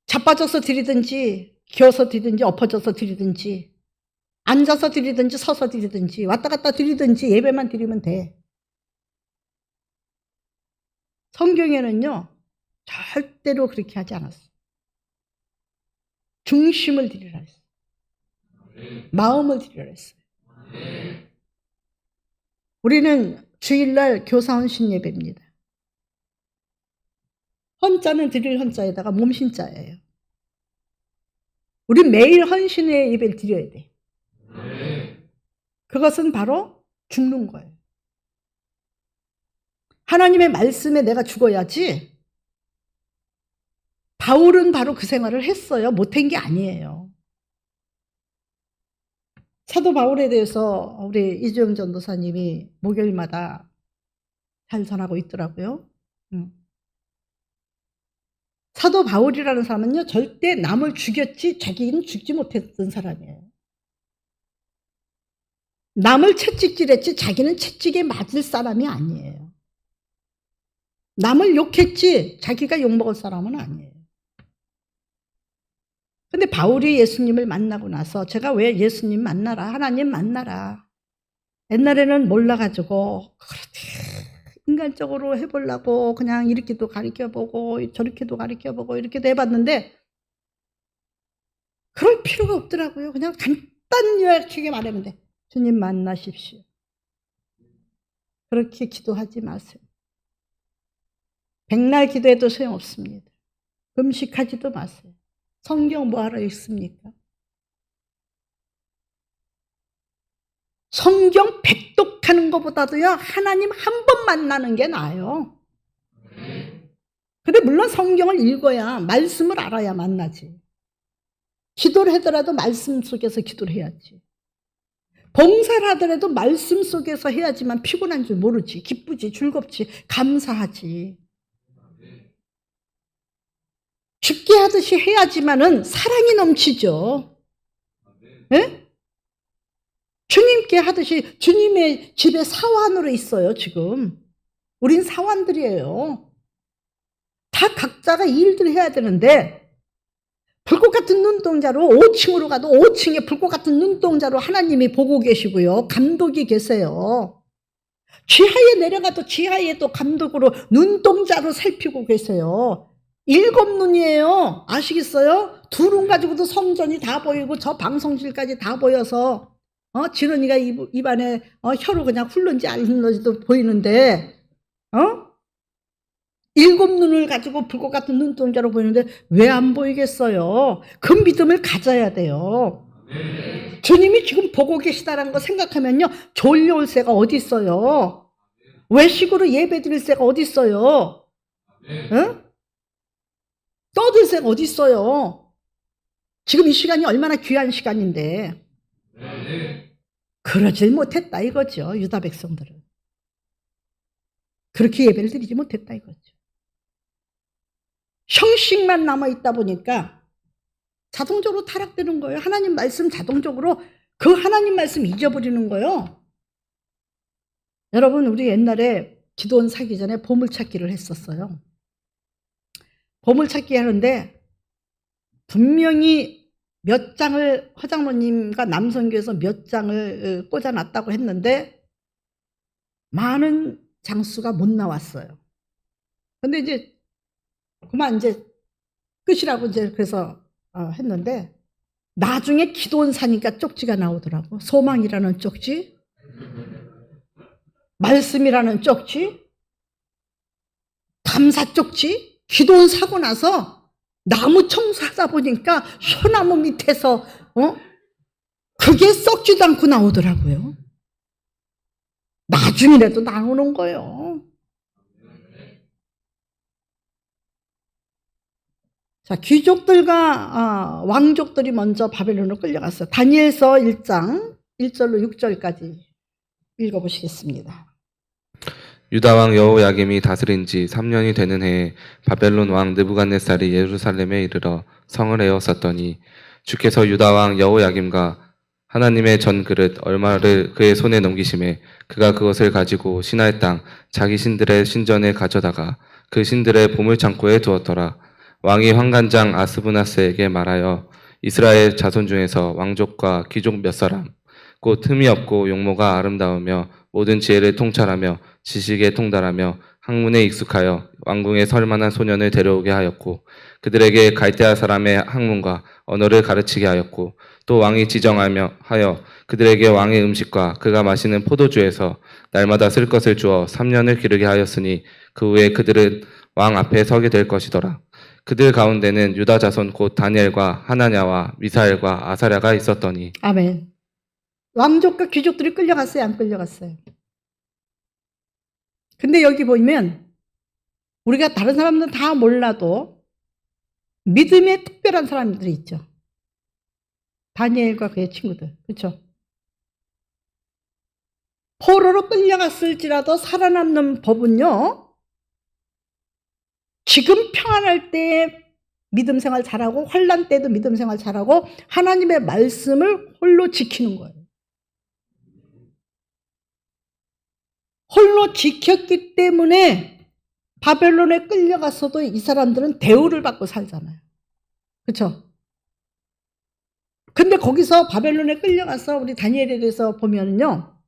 자빠져서 드리든지 기어서 드리든지 엎어져서 드리든지 앉아서 드리든지 서서 드리든지 왔다 갔다 드리든지 예배만 드리면 돼. 성경에는요. 절대로 그렇게 하지 않았어. 중심을 드리라 했어. 마음을 드리라 했어요. 우리는 주일날 교사 헌신 예배입니다. 헌자는 드릴 헌자에다가 몸신자예요. 우리 매일 헌신의 예배를 드려야 돼. 그것은 바로 죽는 거예요. 하나님의 말씀에 내가 죽어야지 바울은 바로 그 생활을 했어요. 못한 게 아니에요. 사도 바울에 대해서 우리 이주영 전도사님이 목요일마다 잘 전하고 있더라고요. 사도 바울이라는 사람은요, 절대 남을 죽였지 자기는 죽지 못했던 사람이에요. 남을 채찍질했지 자기는 채찍에 맞을 사람이 아니에요. 남을 욕했지 자기가 욕먹을 사람은 아니에요. 근데 바울이 예수님을 만나고 나서 제가 왜 예수님 만나라, 하나님 만나라. 옛날에는 몰라가지고 그렇게 인간적으로 해보려고 그냥 이렇게도 가르쳐보고 저렇게도 가르쳐보고 이렇게도 해봤는데 그럴 필요가 없더라고요. 그냥 간단히 요약하게 말하면 돼. 주님 만나십시오. 그렇게 기도하지 마세요. 백날 기도해도 소용없습니다. 금식하지도 마세요. 성경 뭐하러 읽습니까? 성경 백독하는 것보다도요, 하나님 한 번 만나는 게 나아요. 근데 물론 성경을 읽어야, 말씀을 알아야 만나지. 기도를 하더라도 말씀 속에서 기도를 해야지. 봉사를 하더라도 말씀 속에서 해야지만 피곤한 줄 모르지. 기쁘지, 즐겁지, 감사하지. 죽게 하듯이 해야지만은 사랑이 넘치죠. 예? 주님께 하듯이 주님의 집에 사환으로 있어요, 지금. 우린 사환들이에요. 다 각자가 일들 해야 되는데 불꽃 같은 눈동자로 5층으로 가도 5층에 불꽃 같은 눈동자로 하나님이 보고 계시고요. 감독이 계세요. 지하에 내려가도 지하에 또 감독으로 눈동자로 살피고 계세요. 7눈이에요. 아시겠어요? 2눈 가지고도 성전이 다 보이고 저 방송실까지 다 보여서 진원이가 입안에 혀로 그냥 흘른지 안 흘른지도 보이는데 7눈을 가지고 불꽃 같은 눈동자로 보이는데 왜 안 보이겠어요? 그 믿음을 가져야 돼요. 주님이 지금 보고 계시다는 거 생각하면요, 졸려올 새가 어디 있어요? 외식으로 예배 드릴 새가 어디 있어요? 떠들 새가 어디 있어요? 지금 이 시간이 얼마나 귀한 시간인데 그러질 못했다 이거죠. 유다 백성들은 그렇게 예배를 드리지 못했다 이거죠. 형식만 남아있다 보니까 자동적으로 타락되는 거예요. 하나님 말씀 자동적으로 그 하나님 말씀 잊어버리는 거예요. 여러분, 우리 옛날에 기도원 사기 전에 보물찾기를 했었어요. 보물찾기 하는데 분명히 몇 장을 허장로님과 남성교에서 몇 장을 꽂아놨다고 했는데 많은 장수가 못 나왔어요. 근데 이제 그만 이제 끝이라고 이제 그래서 했는데 나중에 기도원 사니까 쪽지가 나오더라고. 소망이라는 쪽지, 말씀이라는 쪽지, 감사 쪽지. 기도원 사고 나서 나무 청소하다 보니까 소나무 밑에서 그게 썩지도 않고 나오더라고요. 나중이라도 나오는 거예요. 자, 귀족들과 왕족들이 먼저 바벨론으로 끌려갔어요. 다니엘서 1장 1절로 6절까지 읽어보시겠습니다. 유다 왕 여호야김이 다스린 지 3년이 되는 해에 바벨론 왕 느부갓네살이 예루살렘에 이르러 성을 에워쌌더니 주께서 유다 왕 여호야김과 하나님의 전 그릇 얼마를 그의 손에 넘기심에 그가 그것을 가지고 시나의 땅 자기 신들의 신전에 가져다가 그 신들의 보물창고에 두었더라. 왕이 환관장 아스부나스에게 말하여 이스라엘 자손 중에서 왕족과 귀족 몇 사람 곧 흠이 없고 용모가 아름다우며 모든 지혜를 통찰하며 지식에 통달하며 학문에 익숙하여 왕궁에 설 만한 소년을 데려오게 하였고 그들에게 갈대아 사람의 학문과 언어를 가르치게 하였고 또 왕이 지정하며 하여 그들에게 왕의 음식과 그가 마시는 포도주에서 날마다 쓸 것을 주어 3년을 기르게 하였으니 그 후에 그들은 왕 앞에 서게 될 것이더라. 그들 가운데는 유다 자손 곧 다니엘과 하나냐와 미사엘과 아사랴가 있었더니. 아멘. 왕족과 귀족들이 끌려갔어요, 안 끌려갔어요? 근데 여기 보면 우리가 다른 사람들은 다 몰라도 믿음의 특별한 사람들이 있죠. 다니엘과 그의 친구들. 그렇죠? 포로로 끌려갔을지라도 살아남는 법은요, 지금 평안할 때 믿음 생활 잘하고 환난 때도 믿음 생활 잘하고 하나님의 말씀을 홀로 지키는 거예요. 홀로 지켰기 때문에 바벨론에 끌려갔어도 이 사람들은 대우를 받고 살잖아요. 그렇죠? 근데 거기서 바벨론에 끌려가서 우리 다니엘에 대해서 보면요,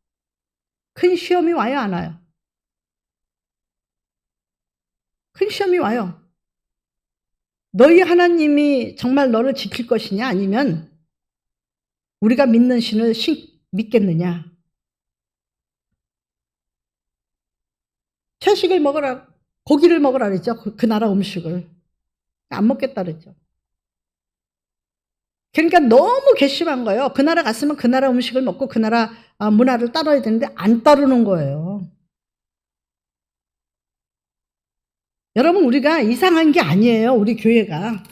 큰 시험이 와요, 안 와요? 큰 시험이 와요. 너희 하나님이 정말 너를 지킬 것이냐, 아니면 우리가 믿는 신을 믿겠느냐? 채식을 먹으라, 고기를 먹으라 그랬죠. 그 나라 음식을. 안 먹겠다 그랬죠. 그러니까 너무 괘씸한 거예요. 그 나라 갔으면 그 나라 음식을 먹고 그 나라 문화를 따라야 되는데 안 따르는 거예요. 여러분, 우리가 이상한 게 아니에요. 우리 교회가.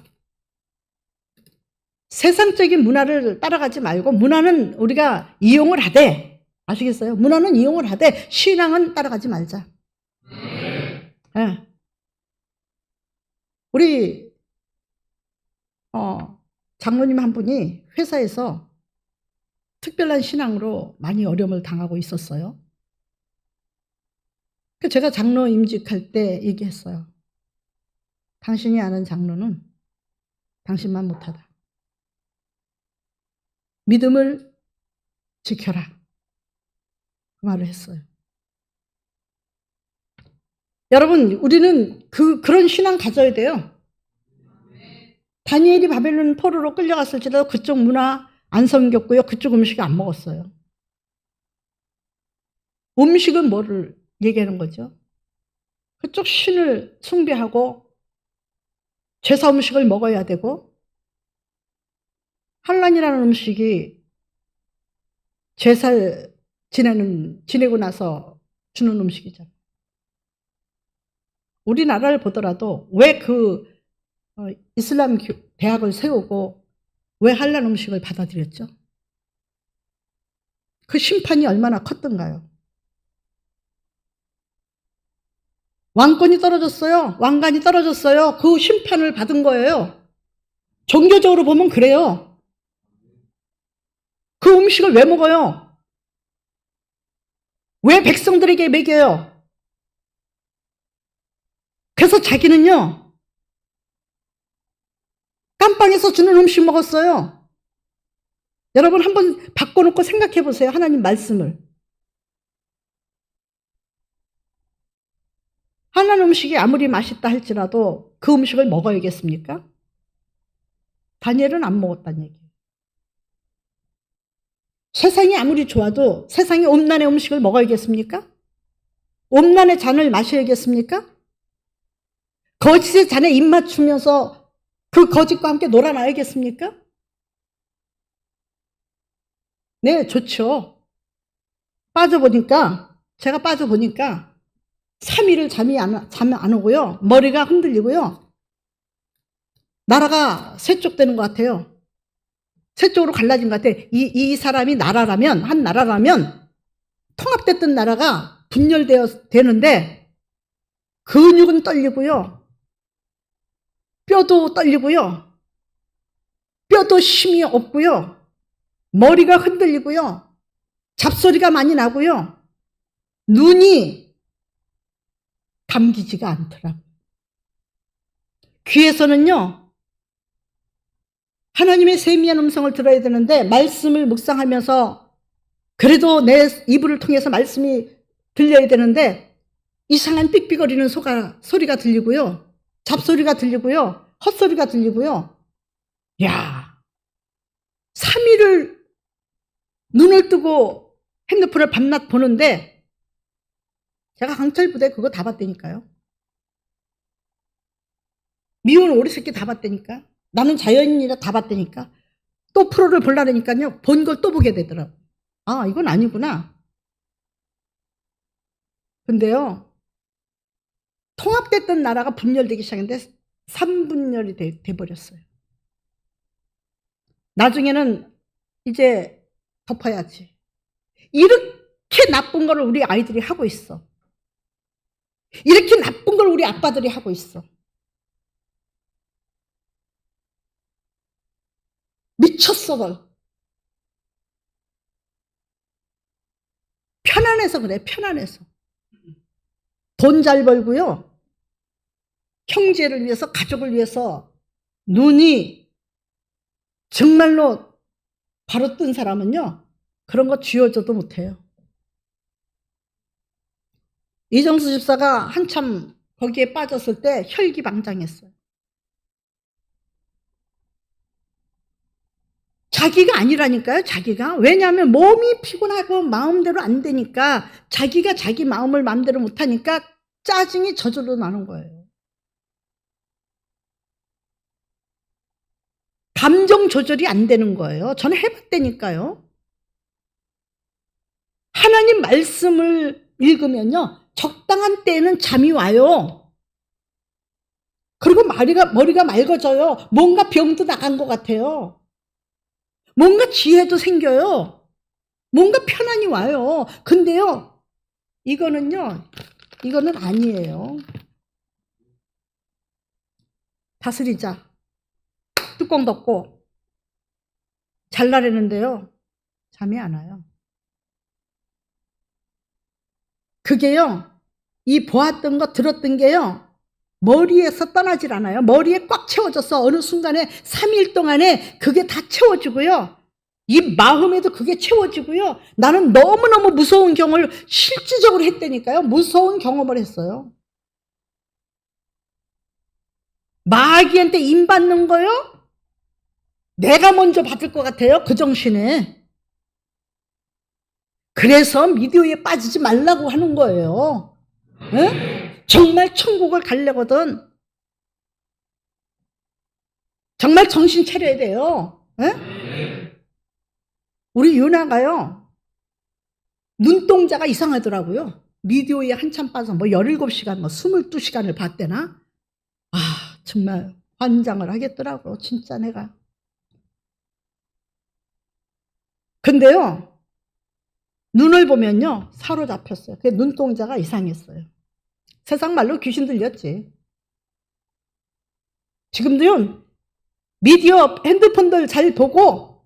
세상적인 문화를 따라가지 말고 문화는 우리가 이용을 하되, 아시겠어요? 문화는 이용을 하되 신앙은 따라가지 말자. 네. 우리 장로님 한 분이 회사에서 특별한 신앙으로 많이 어려움을 당하고 있었어요. 제가 장로 임직할 때 얘기했어요. 당신이 아는 장로는 당신만 못하다. 믿음을 지켜라. 그 말을 했어요. 여러분, 우리는 그런 신앙 가져야 돼요. 다니엘이 바벨론 포로로 끌려갔을지라도 그쪽 문화 안 섬겼고요. 그쪽 음식 안 먹었어요. 음식은 뭐를 얘기하는 거죠? 그쪽 신을 숭배하고 제사 음식을 먹어야 되고, 한란이라는 음식이 제사를 지내고 나서 주는 음식이잖아요. 우리나라를 보더라도 왜 이슬람 대학을 세우고 왜 한란 음식을 받아들였죠? 그 심판이 얼마나 컸던가요? 왕권이 떨어졌어요. 왕관이 떨어졌어요. 그 심판을 받은 거예요. 종교적으로 보면 그래요. 그 음식을 왜 먹어요? 왜 백성들에게 먹여요? 그래서 자기는요, 깜빵에서 주는 음식 먹었어요. 여러분, 한번 바꿔놓고 생각해 보세요. 하나님 말씀을. 한란 음식이 아무리 맛있다 할지라도 그 음식을 먹어야겠습니까? 다니엘은 안 먹었다는 얘기예요. 세상이 아무리 좋아도 세상의 음란의 음식을 먹어야겠습니까? 음란의 잔을 마셔야겠습니까? 거짓의 잔에 입 맞추면서 그 거짓과 함께 놀아놔야겠습니까? 네, 좋죠. 제가 빠져보니까 3일을 잠이 안 오고요. 머리가 흔들리고요. 나라가 세 쪽 되는 것 같아요. 세 쪽으로 갈라진 것 같아요. 이 사람이 한 나라라면 통합됐던 나라가 되는데 근육은 떨리고요. 뼈도 떨리고요. 뼈도 힘이 없고요. 머리가 흔들리고요. 잡소리가 많이 나고요. 눈이 감기지가 않더라고요. 귀에서는요, 하나님의 세미한 음성을 들어야 되는데 말씀을 묵상하면서 그래도 내 이불을 통해서 말씀이 들려야 되는데 이상한 삑삑거리는 소리가 들리고요. 잡소리가 들리고요. 헛소리가 들리고요. 야, 3일을 눈을 뜨고 핸드폰을 밤낮 보는데 제가 강철 부대 그거 다 봤다니까요. 미운 오리 새끼 다 봤다니까. 나는 자연인이라 다 봤다니까. 또 프로를 보려니까요. 본 걸 또 보게 되더라고요. 아, 이건 아니구나. 근데요, 통합됐던 나라가 분열되기 시작했는데 3분열이 돼버렸어요. 나중에는 이제 덮어야지. 이렇게 나쁜 걸 우리 아이들이 하고 있어. 이렇게 나쁜 걸 우리 아빠들이 하고 있어. 미쳤어, 널. 편안해서 그래, 편안해서. 돈 잘 벌고요. 형제를 위해서, 가족을 위해서 눈이 정말로 바로 뜬 사람은요, 그런 거 쥐어줘도 못해요. 이정수 집사가 한참 거기에 빠졌을 때 혈기방장했어요. 자기가 아니라니까요, 자기가. 왜냐하면 몸이 피곤하고 마음대로 안 되니까, 자기가 자기 마음을 마음대로 못하니까 짜증이 저절로 나는 거예요. 감정 조절이 안 되는 거예요. 저는 해봤다니까요. 하나님 말씀을 읽으면요, 적당한 때에는 잠이 와요. 그리고 머리가 맑아져요. 뭔가 병도 나간 것 같아요. 뭔가 지혜도 생겨요. 뭔가 편안이 와요. 근데요, 이거는 아니에요. 다스리자. 뚜껑 덮고 잘라내는데요, 잠이 안 와요. 그게요, 이 보았던 거 들었던 게요, 머리에서 떠나질 않아요. 머리에 꽉 채워져서 어느 순간에 3일 동안에 그게 다 채워지고요. 이 마음에도 그게 채워지고요. 나는 너무너무 무서운 경험을 실질적으로 했다니까요. 무서운 경험을 했어요. 마귀한테 임받는 거요? 내가 먼저 받을 것 같아요. 그 정신에. 그래서 미디어에 빠지지 말라고 하는 거예요. 네? 정말 천국을 가려거든. 정말 정신 차려야 돼요. 네? 우리 유나가요, 눈동자가 이상하더라고요. 미디어에 한참 빠져 17시간, 22시간을 봤대나? 아, 정말 환장을 하겠더라고, 진짜 내가. 근데요, 눈을 보면요, 사로잡혔어요. 그 눈동자가 이상했어요. 세상 말로 귀신 들렸지. 지금도요, 미디어 핸드폰들 잘 보고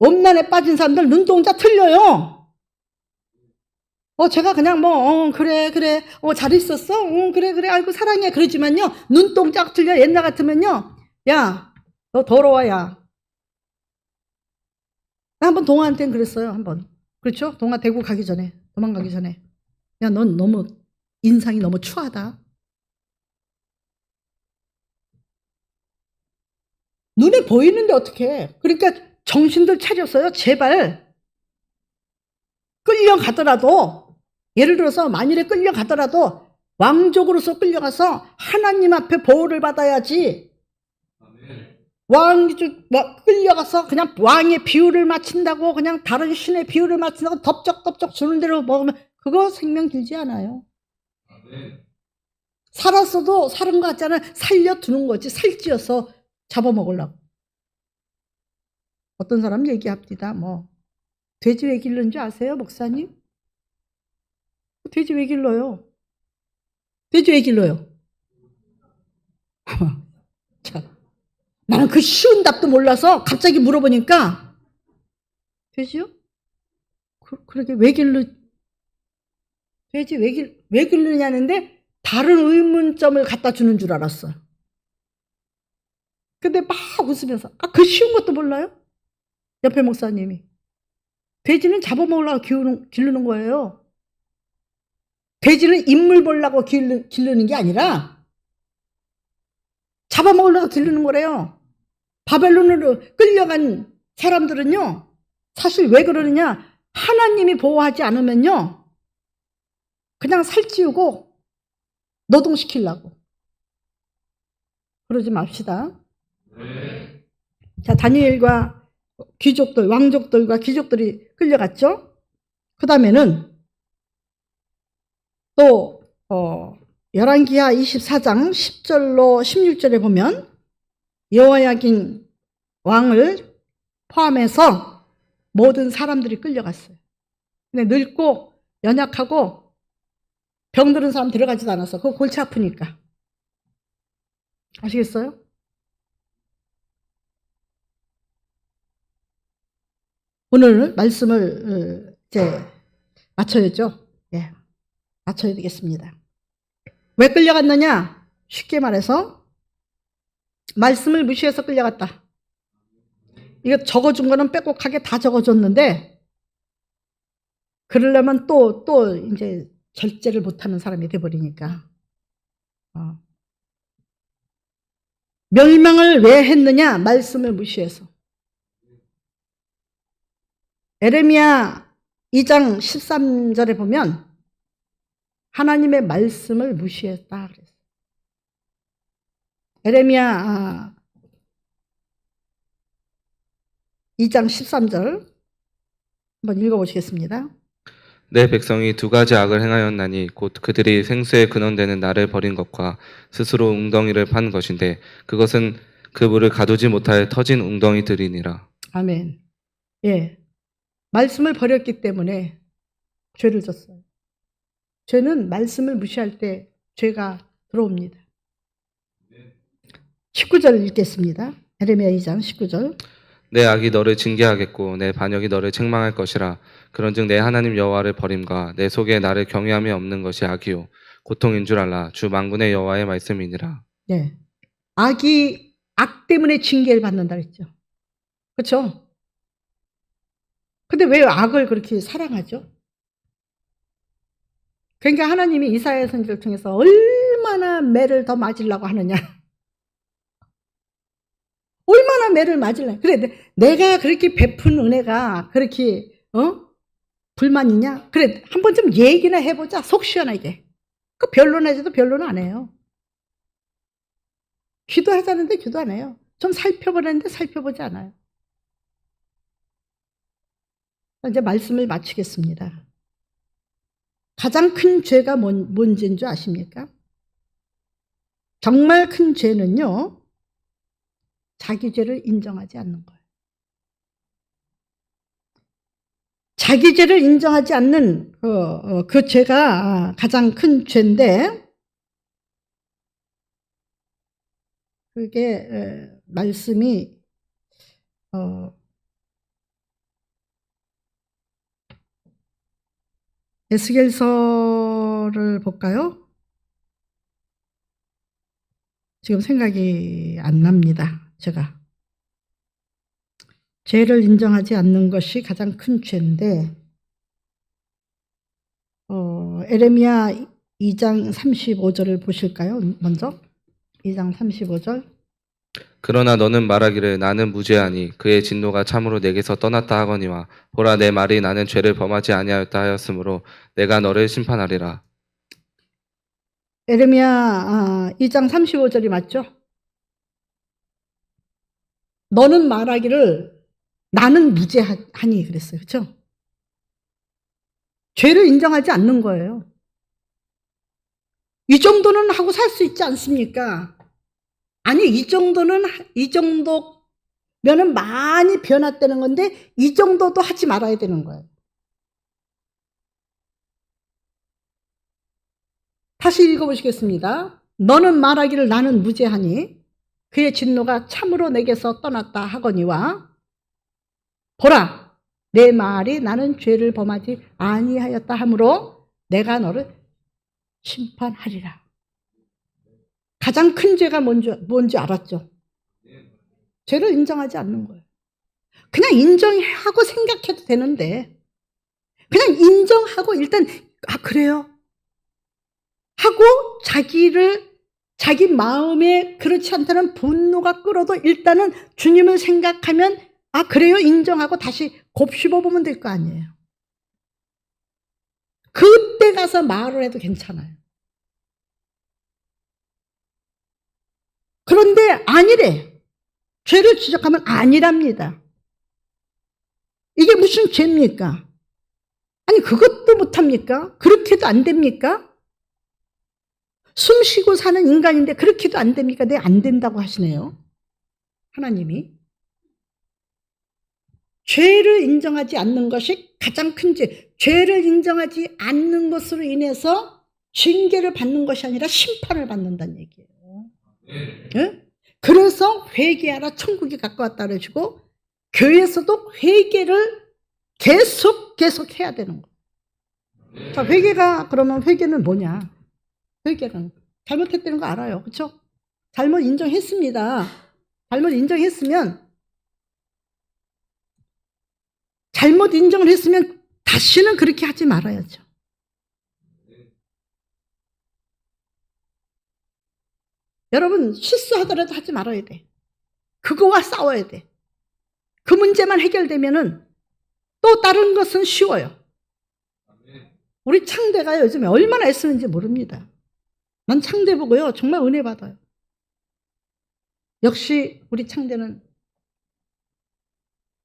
엄난에 빠진 사람들 눈동자 틀려요. 제가 그냥 그래, 잘 있었어? 그래, 아이고, 사랑해. 그러지만요, 눈동자 틀려. 옛날 같으면요, 야, 너 더러워, 야. 나 한번 동아한테는 그랬어요, 한번. 그렇죠? 동아 대구 가기 전에, 도망가기 전에. 야, 넌 너무, 인상이 너무 추하다. 눈에 보이는데 어떡해. 그러니까 정신들 차렸어요. 제발. 끌려가더라도, 예를 들어서 만일에 끌려가더라도 왕족으로서 끌려가서 하나님 앞에 보호를 받아야지. 끌려가서 그냥 왕의 비유를 마친다고, 그냥 다른 신의 비유를 마친다고 덥적덥적 주는 대로 먹으면 그거 생명 길지 않아요. 살았어도 사는 것 같잖아요. 살려두는 거지. 살찌어서 잡아먹으려고. 어떤 사람 얘기합니다. 돼지 왜 길른 줄 아세요, 목사님? 돼지 왜 길러요? 돼지 왜 길러요? 참, 나는 그 쉬운 답도 몰라서 갑자기 물어보니까, 돼지요? 그러게 돼지 왜 길르냐는데 다른 의문점을 갖다 주는 줄 알았어요. 근데 막 웃으면서, 그 쉬운 것도 몰라요? 옆에 목사님이. 돼지는 잡아먹으려고 기르는 거예요. 돼지는 인물 보려고 기르는 게 아니라 잡아먹으려고 기르는 거래요. 바벨론으로 끌려간 사람들은요, 사실 왜 그러느냐, 하나님이 보호하지 않으면요, 그냥 살찌우고 노동시키려고. 그러지 맙시다. 네. 자, 다니엘과 귀족들, 왕족들과 귀족들이 끌려갔죠. 그 다음에는 또 열왕기하 24장 10절로 16절에 보면 여호야긴 왕을 포함해서 모든 사람들이 끌려갔어요. 근데 늙고 연약하고 병들은 사람 들어가지도 않았어. 그거 골치 아프니까. 아시겠어요? 오늘 말씀을 이제 마쳐야죠. 예, 마쳐야 되겠습니다. 왜 끌려갔느냐? 쉽게 말해서 말씀을 무시해서 끌려갔다. 이거 적어준 거는 빼곡하게 다 적어줬는데 그러려면 또 이제 절제를 못하는 사람이 돼버리니까. 멸망을 왜 했느냐? 말씀을 무시해서. 에레미야 2장 13절에 보면 하나님의 말씀을 무시했다 그랬어요. 에레미야 2장 13절 한번 읽어보시겠습니다. 내 백성이 두 가지 악을 행하였나니 곧 그들이 생수의 근원되는 나를 버린 것과 스스로 웅덩이를 판 것인데 그것은 그 물을 가두지 못하여 터진 웅덩이들이니라. 아멘. 예, 말씀을 버렸기 때문에 죄를 졌어요. 죄는 말씀을 무시할 때 죄가 들어옵니다. 19절 읽겠습니다. 에레미야 2장 19절. 내 악이 너를 징계하겠고 내 반역이 너를 책망할 것이라. 그런즉 내 하나님 여호와를 버림과 내 속에 나를 경외함이 없는 것이 악이요 고통인 줄 알라. 주 만군의 여호와의 말씀이니라. 네. 악이 악 때문에 징계를 받는다 그랬죠. 그렇죠? 근데 왜 악을 그렇게 사랑하죠? 그러니까 하나님이 이사야 선지를 통해서 얼마나 매를 더 맞으려고 하느냐. 얼마나 매를 맞으려고. 그래, 내가 그렇게 베푼 은혜가 그렇게 불만이냐? 그래, 한번 좀 얘기나 해보자. 속 시원하게. 그 변론하지도 변론 안 해요. 기도하자는데 기도 안 해요. 좀 살펴보라는데 살펴보지 않아요. 이제 말씀을 마치겠습니다. 가장 큰 죄가 뭔지인 줄 아십니까? 정말 큰 죄는요, 자기 죄를 인정하지 않는 거예요. 자기 죄를 인정하지 않는 그 죄가 가장 큰 죄인데, 그게 말씀이 에스겔서를 볼까요? 지금 생각이 안 납니다. 제가 죄를 인정하지 않는 것이 가장 큰 죄인데 에레미야 2장 35절을 보실까요? 먼저 2장 35절. 그러나 너는 말하기를 나는 무죄하니 그의 진노가 참으로 내게서 떠났다 하거니와 보라 내 말이 나는 죄를 범하지 아니하였다 하였으므로 내가 너를 심판하리라. 에레미야 2장 35절이 맞죠? 너는 말하기를 나는 무죄하니 그랬어요. 그렇죠? 죄를 인정하지 않는 거예요. 이 정도는 하고 살 수 있지 않습니까? 아니, 이 정도면은 많이 변화되는 건데 이 정도도 하지 말아야 되는 거예요. 다시 읽어보시겠습니다. 너는 말하기를 나는 무죄하니 그의 진노가 참으로 내게서 떠났다 하거니와 보라 내 말이 나는 죄를 범하지 아니하였다 하므로 내가 너를 심판하리라. 가장 큰 죄가 뭔지 알았죠? 죄를 인정하지 않는 거예요. 그냥 인정하고 생각해도 되는데 그냥 인정하고 일단 그래요 하고 자기 마음에 그렇지 않다는 분노가 끓어도 일단은 주님을 생각하면 그래요 인정하고 다시 곱씹어보면 될 거 아니에요. 그때 가서 말을 해도 괜찮아요. 그런데 아니래. 죄를 지적하면 아니랍니다. 이게 무슨 죄입니까? 아니 그것도 못합니까? 그렇게도 안 됩니까? 숨 쉬고 사는 인간인데 그렇게도 안 됩니까? 네, 안 된다고 하시네요. 하나님이. 죄를 인정하지 않는 것이 가장 큰 죄. 죄를 인정하지 않는 것으로 인해서 징계를 받는 것이 아니라 심판을 받는다는 얘기예요. 네? 그래서 회개하라 천국이 가까웠다 그러시고 교회에서도 회개를 계속 해야 되는 거예요. 자, 회개가 그러면 회개는 뭐냐? 회개는 잘못했다는 거 알아요. 그렇죠? 잘못 인정했습니다. 잘못 인정했으면 잘못 인정을 했으면 다시는 그렇게 하지 말아야죠. 여러분 실수하더라도 하지 말아야 돼. 그거와 싸워야 돼. 그 문제만 해결되면은 또 다른 것은 쉬워요. 우리 창대가 요즘에 얼마나 애쓰는지 모릅니다. 난 창대 보고요 정말 은혜 받아요. 역시 우리 창대는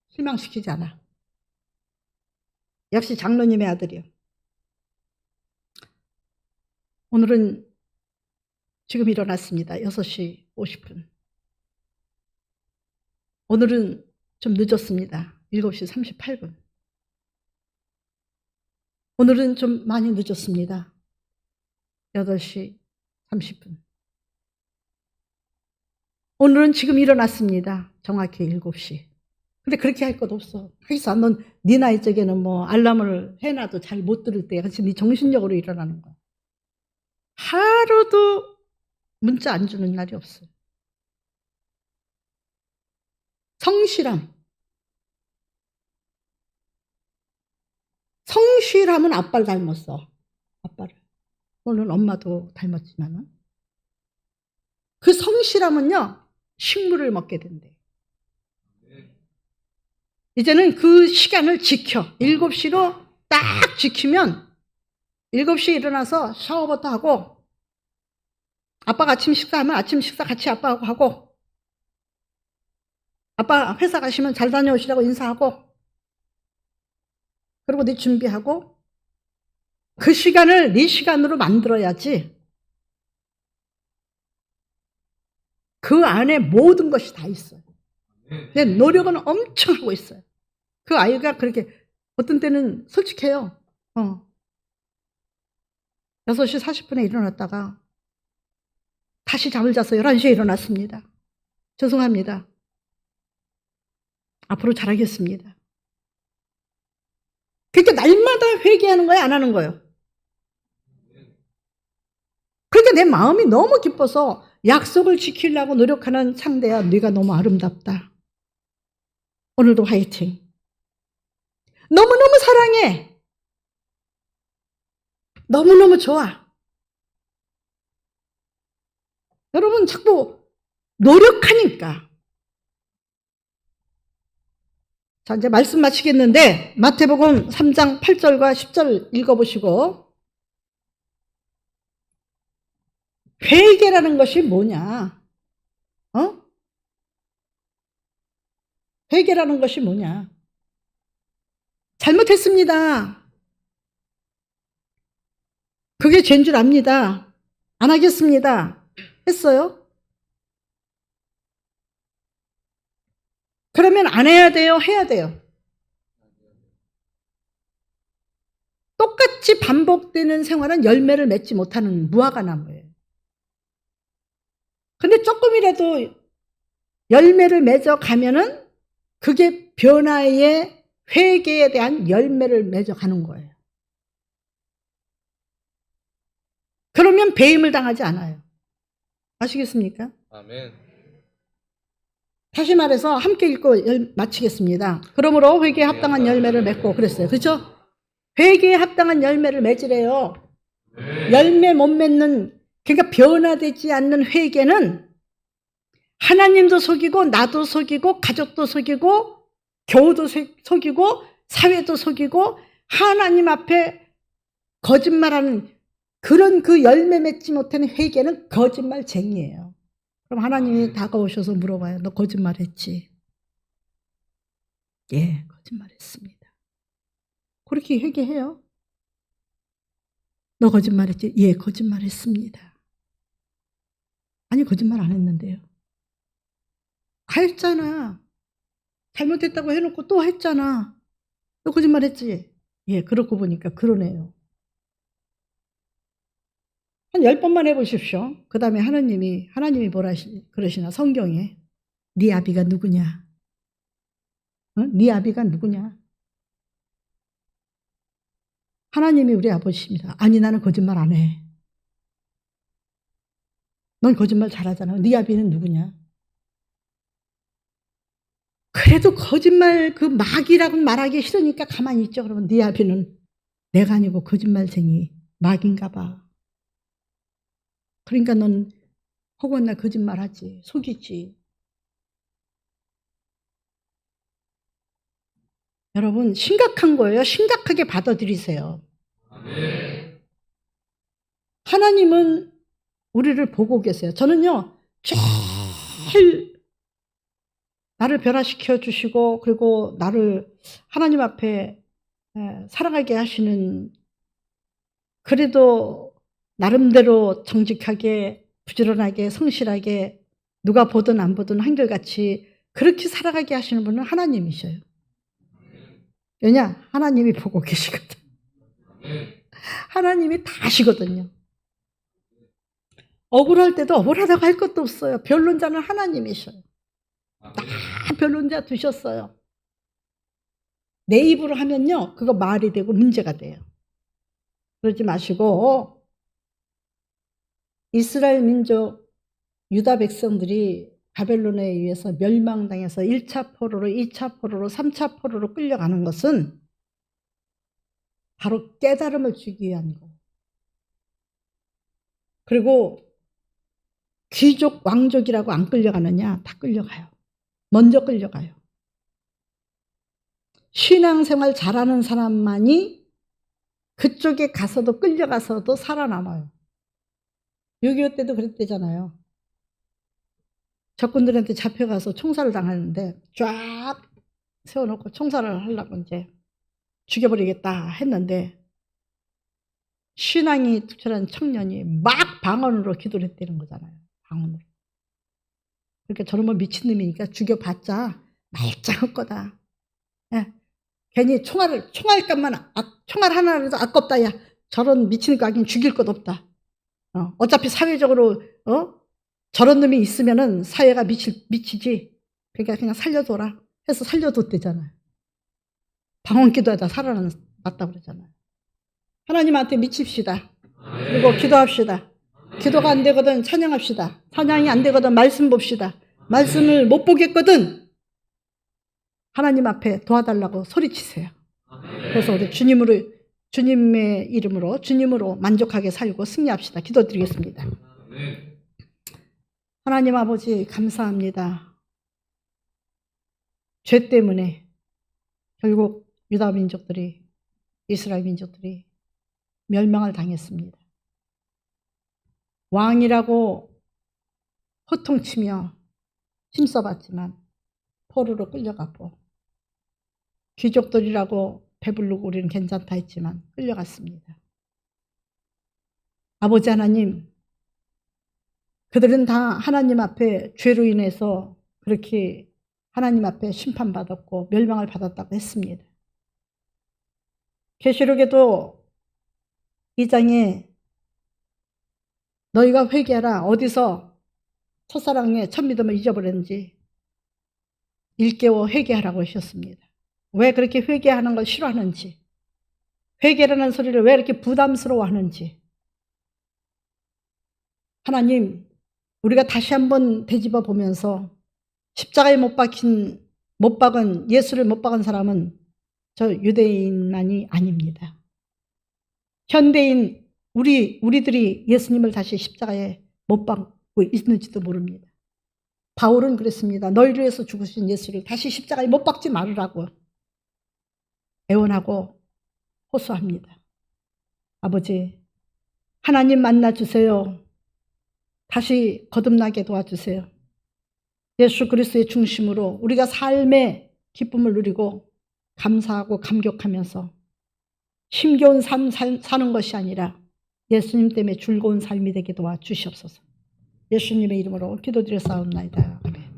실망시키지 않아. 역시 장로님의 아들이요. 오늘은 지금 일어났습니다. 6시 50분. 오늘은 좀 늦었습니다. 7시 38분. 오늘은 좀 많이 늦었습니다. 8시 30분. 오늘은 지금 일어났습니다. 정확히 7시. 근데 그렇게 할 것 없어. 하기서 넌 네 나이 쪽에는 뭐 알람을 해놔도 잘 못 들을 때야. 그래서 네 정신력으로 일어나는 거야. 하루도 문자 안 주는 날이 없어요. 성실함. 성실함은 아빠를 닮았어. 아빠를. 물론 엄마도 닮았지만은. 그 성실함은요, 식물을 먹게 된대. 이제는 그 시간을 지켜. 7시로 딱 지키면 7시에 일어나서 샤워부터 하고 아빠가 아침 식사하면 아침 식사 같이 아빠하고 하고 아빠 회사 가시면 잘 다녀오시라고 인사하고 그리고 네 준비하고 그 시간을 네 시간으로 만들어야지 그 안에 모든 것이 다 있어요. 내 노력은 엄청 하고 있어요. 그 아이가 그렇게 어떤 때는 솔직해요. 6시 40분에 일어났다가 다시 잠을 자서 11시에 일어났습니다. 죄송합니다. 앞으로 잘하겠습니다. 그러니까 날마다 회개하는 거예요? 안 하는 거예요? 그러니까 내 마음이 너무 기뻐서 약속을 지키려고 노력하는 창대야. 네가 너무 아름답다. 오늘도 화이팅. 너무너무 사랑해. 너무너무 좋아. 여러분 자꾸 노력하니까. 자, 이제 말씀 마치겠는데 마태복음 3장 8절과 10절 읽어보시고 회개라는 것이 뭐냐? 회개라는 것이 뭐냐? 잘못했습니다. 그게 죄인 줄 압니다. 안 하겠습니다. 했어요? 그러면 안 해야 돼요? 해야 돼요? 똑같이 반복되는 생활은 열매를 맺지 못하는 무화과 나무예요. 근데 조금이라도 열매를 맺어 가면은 그게 변화의 회개에 대한 열매를 맺어 가는 거예요. 그러면 배임을 당하지 않아요. 아시겠습니까? 아멘. 다시 말해서 함께 읽고 마치겠습니다. 그러므로 회개에 합당한 열매를 맺고 그랬어요. 그렇죠? 회개에 합당한 열매를 맺으래요. 열매 못 맺는, 그러니까 변화되지 않는 회개는 하나님도 속이고 나도 속이고 가족도 속이고 교우도 속이고 사회도 속이고 하나님 앞에 거짓말하는 그런 그 열매 맺지 못하는 회개는 거짓말쟁이에요. 그럼 하나님이 다가오셔서 물어봐요. 너 거짓말했지? 예, 거짓말했습니다. 그렇게 회개해요. 너 거짓말했지? 예, 거짓말했습니다. 아니, 거짓말 안 했는데요. 했잖아. 잘못했다고 해놓고 또 했잖아. 또 거짓말 했지. 예, 그렇고 보니까 그러네요. 한 10번만 해보십시오. 그 다음에 하나님이 그러시나, 성경에. 네 아비가 누구냐? 네 아비가 누구냐? 하나님이 우리 아버지입니다. 아니, 나는 거짓말 안 해. 넌 거짓말 잘하잖아. 네 아비는 누구냐? 그래도 거짓말 그 마귀라고 말하기 싫으니까 가만히 있죠. 그러면 네 아비는 내가 아니고 거짓말쟁이 마귀인가 봐. 그러니까 넌 허구한 거짓말하지, 속이지. 여러분, 심각한 거예요. 심각하게 받아들이세요. 하나님은 우리를 보고 계세요. 저는요, 제일 나를 변화시켜 주시고, 그리고 나를 하나님 앞에 살아가게 하시는, 그래도 나름대로 정직하게, 부지런하게, 성실하게, 누가 보든 안 보든 한결같이 그렇게 살아가게 하시는 분은 하나님이셔요. 왜냐? 하나님이 보고 계시거든. 하나님이 다 아시거든요. 억울할 때도 억울하다고 할 것도 없어요. 변론자는 하나님이셔요. 다 변론자 두셨어요. 내 입으로 하면요, 그거 말이 되고 문제가 돼요. 그러지 마시고, 이스라엘 민족, 유다 백성들이 바벨론에 의해서 멸망당해서 1차 포로로, 2차 포로로, 3차 포로로 끌려가는 것은 바로 깨달음을 주기 위한 거. 그리고 귀족, 왕족이라고 안 끌려가느냐? 다 끌려가요. 먼저 끌려가요. 신앙생활 잘하는 사람만이 그쪽에 가서도 끌려가서도 살아남아요. 6.25 때도 그랬대잖아요. 적군들한테 잡혀가서 총살을 당하는데 쫙 세워놓고 총살을 하려고 이제 죽여버리겠다 했는데 신앙이 특별한 청년이 막 방언으로 기도를 했다는 거잖아요. 방언으로. 그러니까 저놈은 미친놈이니까 죽여봤자 말짱할 거다. 예. 괜히 총알 하나라도 아깝다. 야, 저런 미친 가긴 죽일 것 없다. 어차피 사회적으로 저런 놈이 있으면은 사회가 미치지. 그러니까 그냥 살려둬라 해서 살려뒀대잖아요. 방언 기도하다 살아났다고 그러잖아요. 하나님한테 미칩시다. 그리고 기도합시다. 기도가 안 되거든 찬양합시다. 찬양이 안 되거든 말씀 봅시다. 말씀을 못 보겠거든 하나님 앞에 도와달라고 소리치세요. 그래서 우리 주님의 이름으로 주님으로 만족하게 살고 승리합시다. 기도드리겠습니다. 하나님 아버지 감사합니다. 죄 때문에 결국 유다 민족들이, 이스라엘 민족들이 멸망을 당했습니다. 왕이라고 호통치며 힘써봤지만 포로로 끌려갔고, 귀족들이라고 배부르고 우리는 괜찮다 했지만 끌려갔습니다. 아버지 하나님, 그들은 다 하나님 앞에 죄로 인해서 그렇게 하나님 앞에 심판받았고 멸망을 받았다고 했습니다. 계시록에도 2장에 너희가 회개하라, 어디서 첫사랑의 첫 믿음을 잊어버렸는지 일깨워 회개하라고 하셨습니다. 왜 그렇게 회개하는 걸 싫어하는지, 회개라는 소리를 왜 이렇게 부담스러워하는지 하나님, 우리가 다시 한번 되짚어 보면서 십자가에 못 박은 예수를 못 박은 사람은 저 유대인만이 아닙니다. 현대인 우리들이 예수님을 다시 십자가에 못 박고 있는지도 모릅니다. 바울은 그랬습니다. 너희를 위해서 죽으신 예수를 다시 십자가에 못 박지 말으라고 애원하고 호소합니다. 아버지, 하나님 만나주세요. 다시 거듭나게 도와주세요. 예수 그리스도의 중심으로 우리가 삶의 기쁨을 누리고 감사하고 감격하면서 힘겨운 삶 사는 것이 아니라 예수님 때문에 즐거운 삶이 되게 도와주시옵소서. 예수님의 이름으로 기도드려 싸움나이다. 아멘.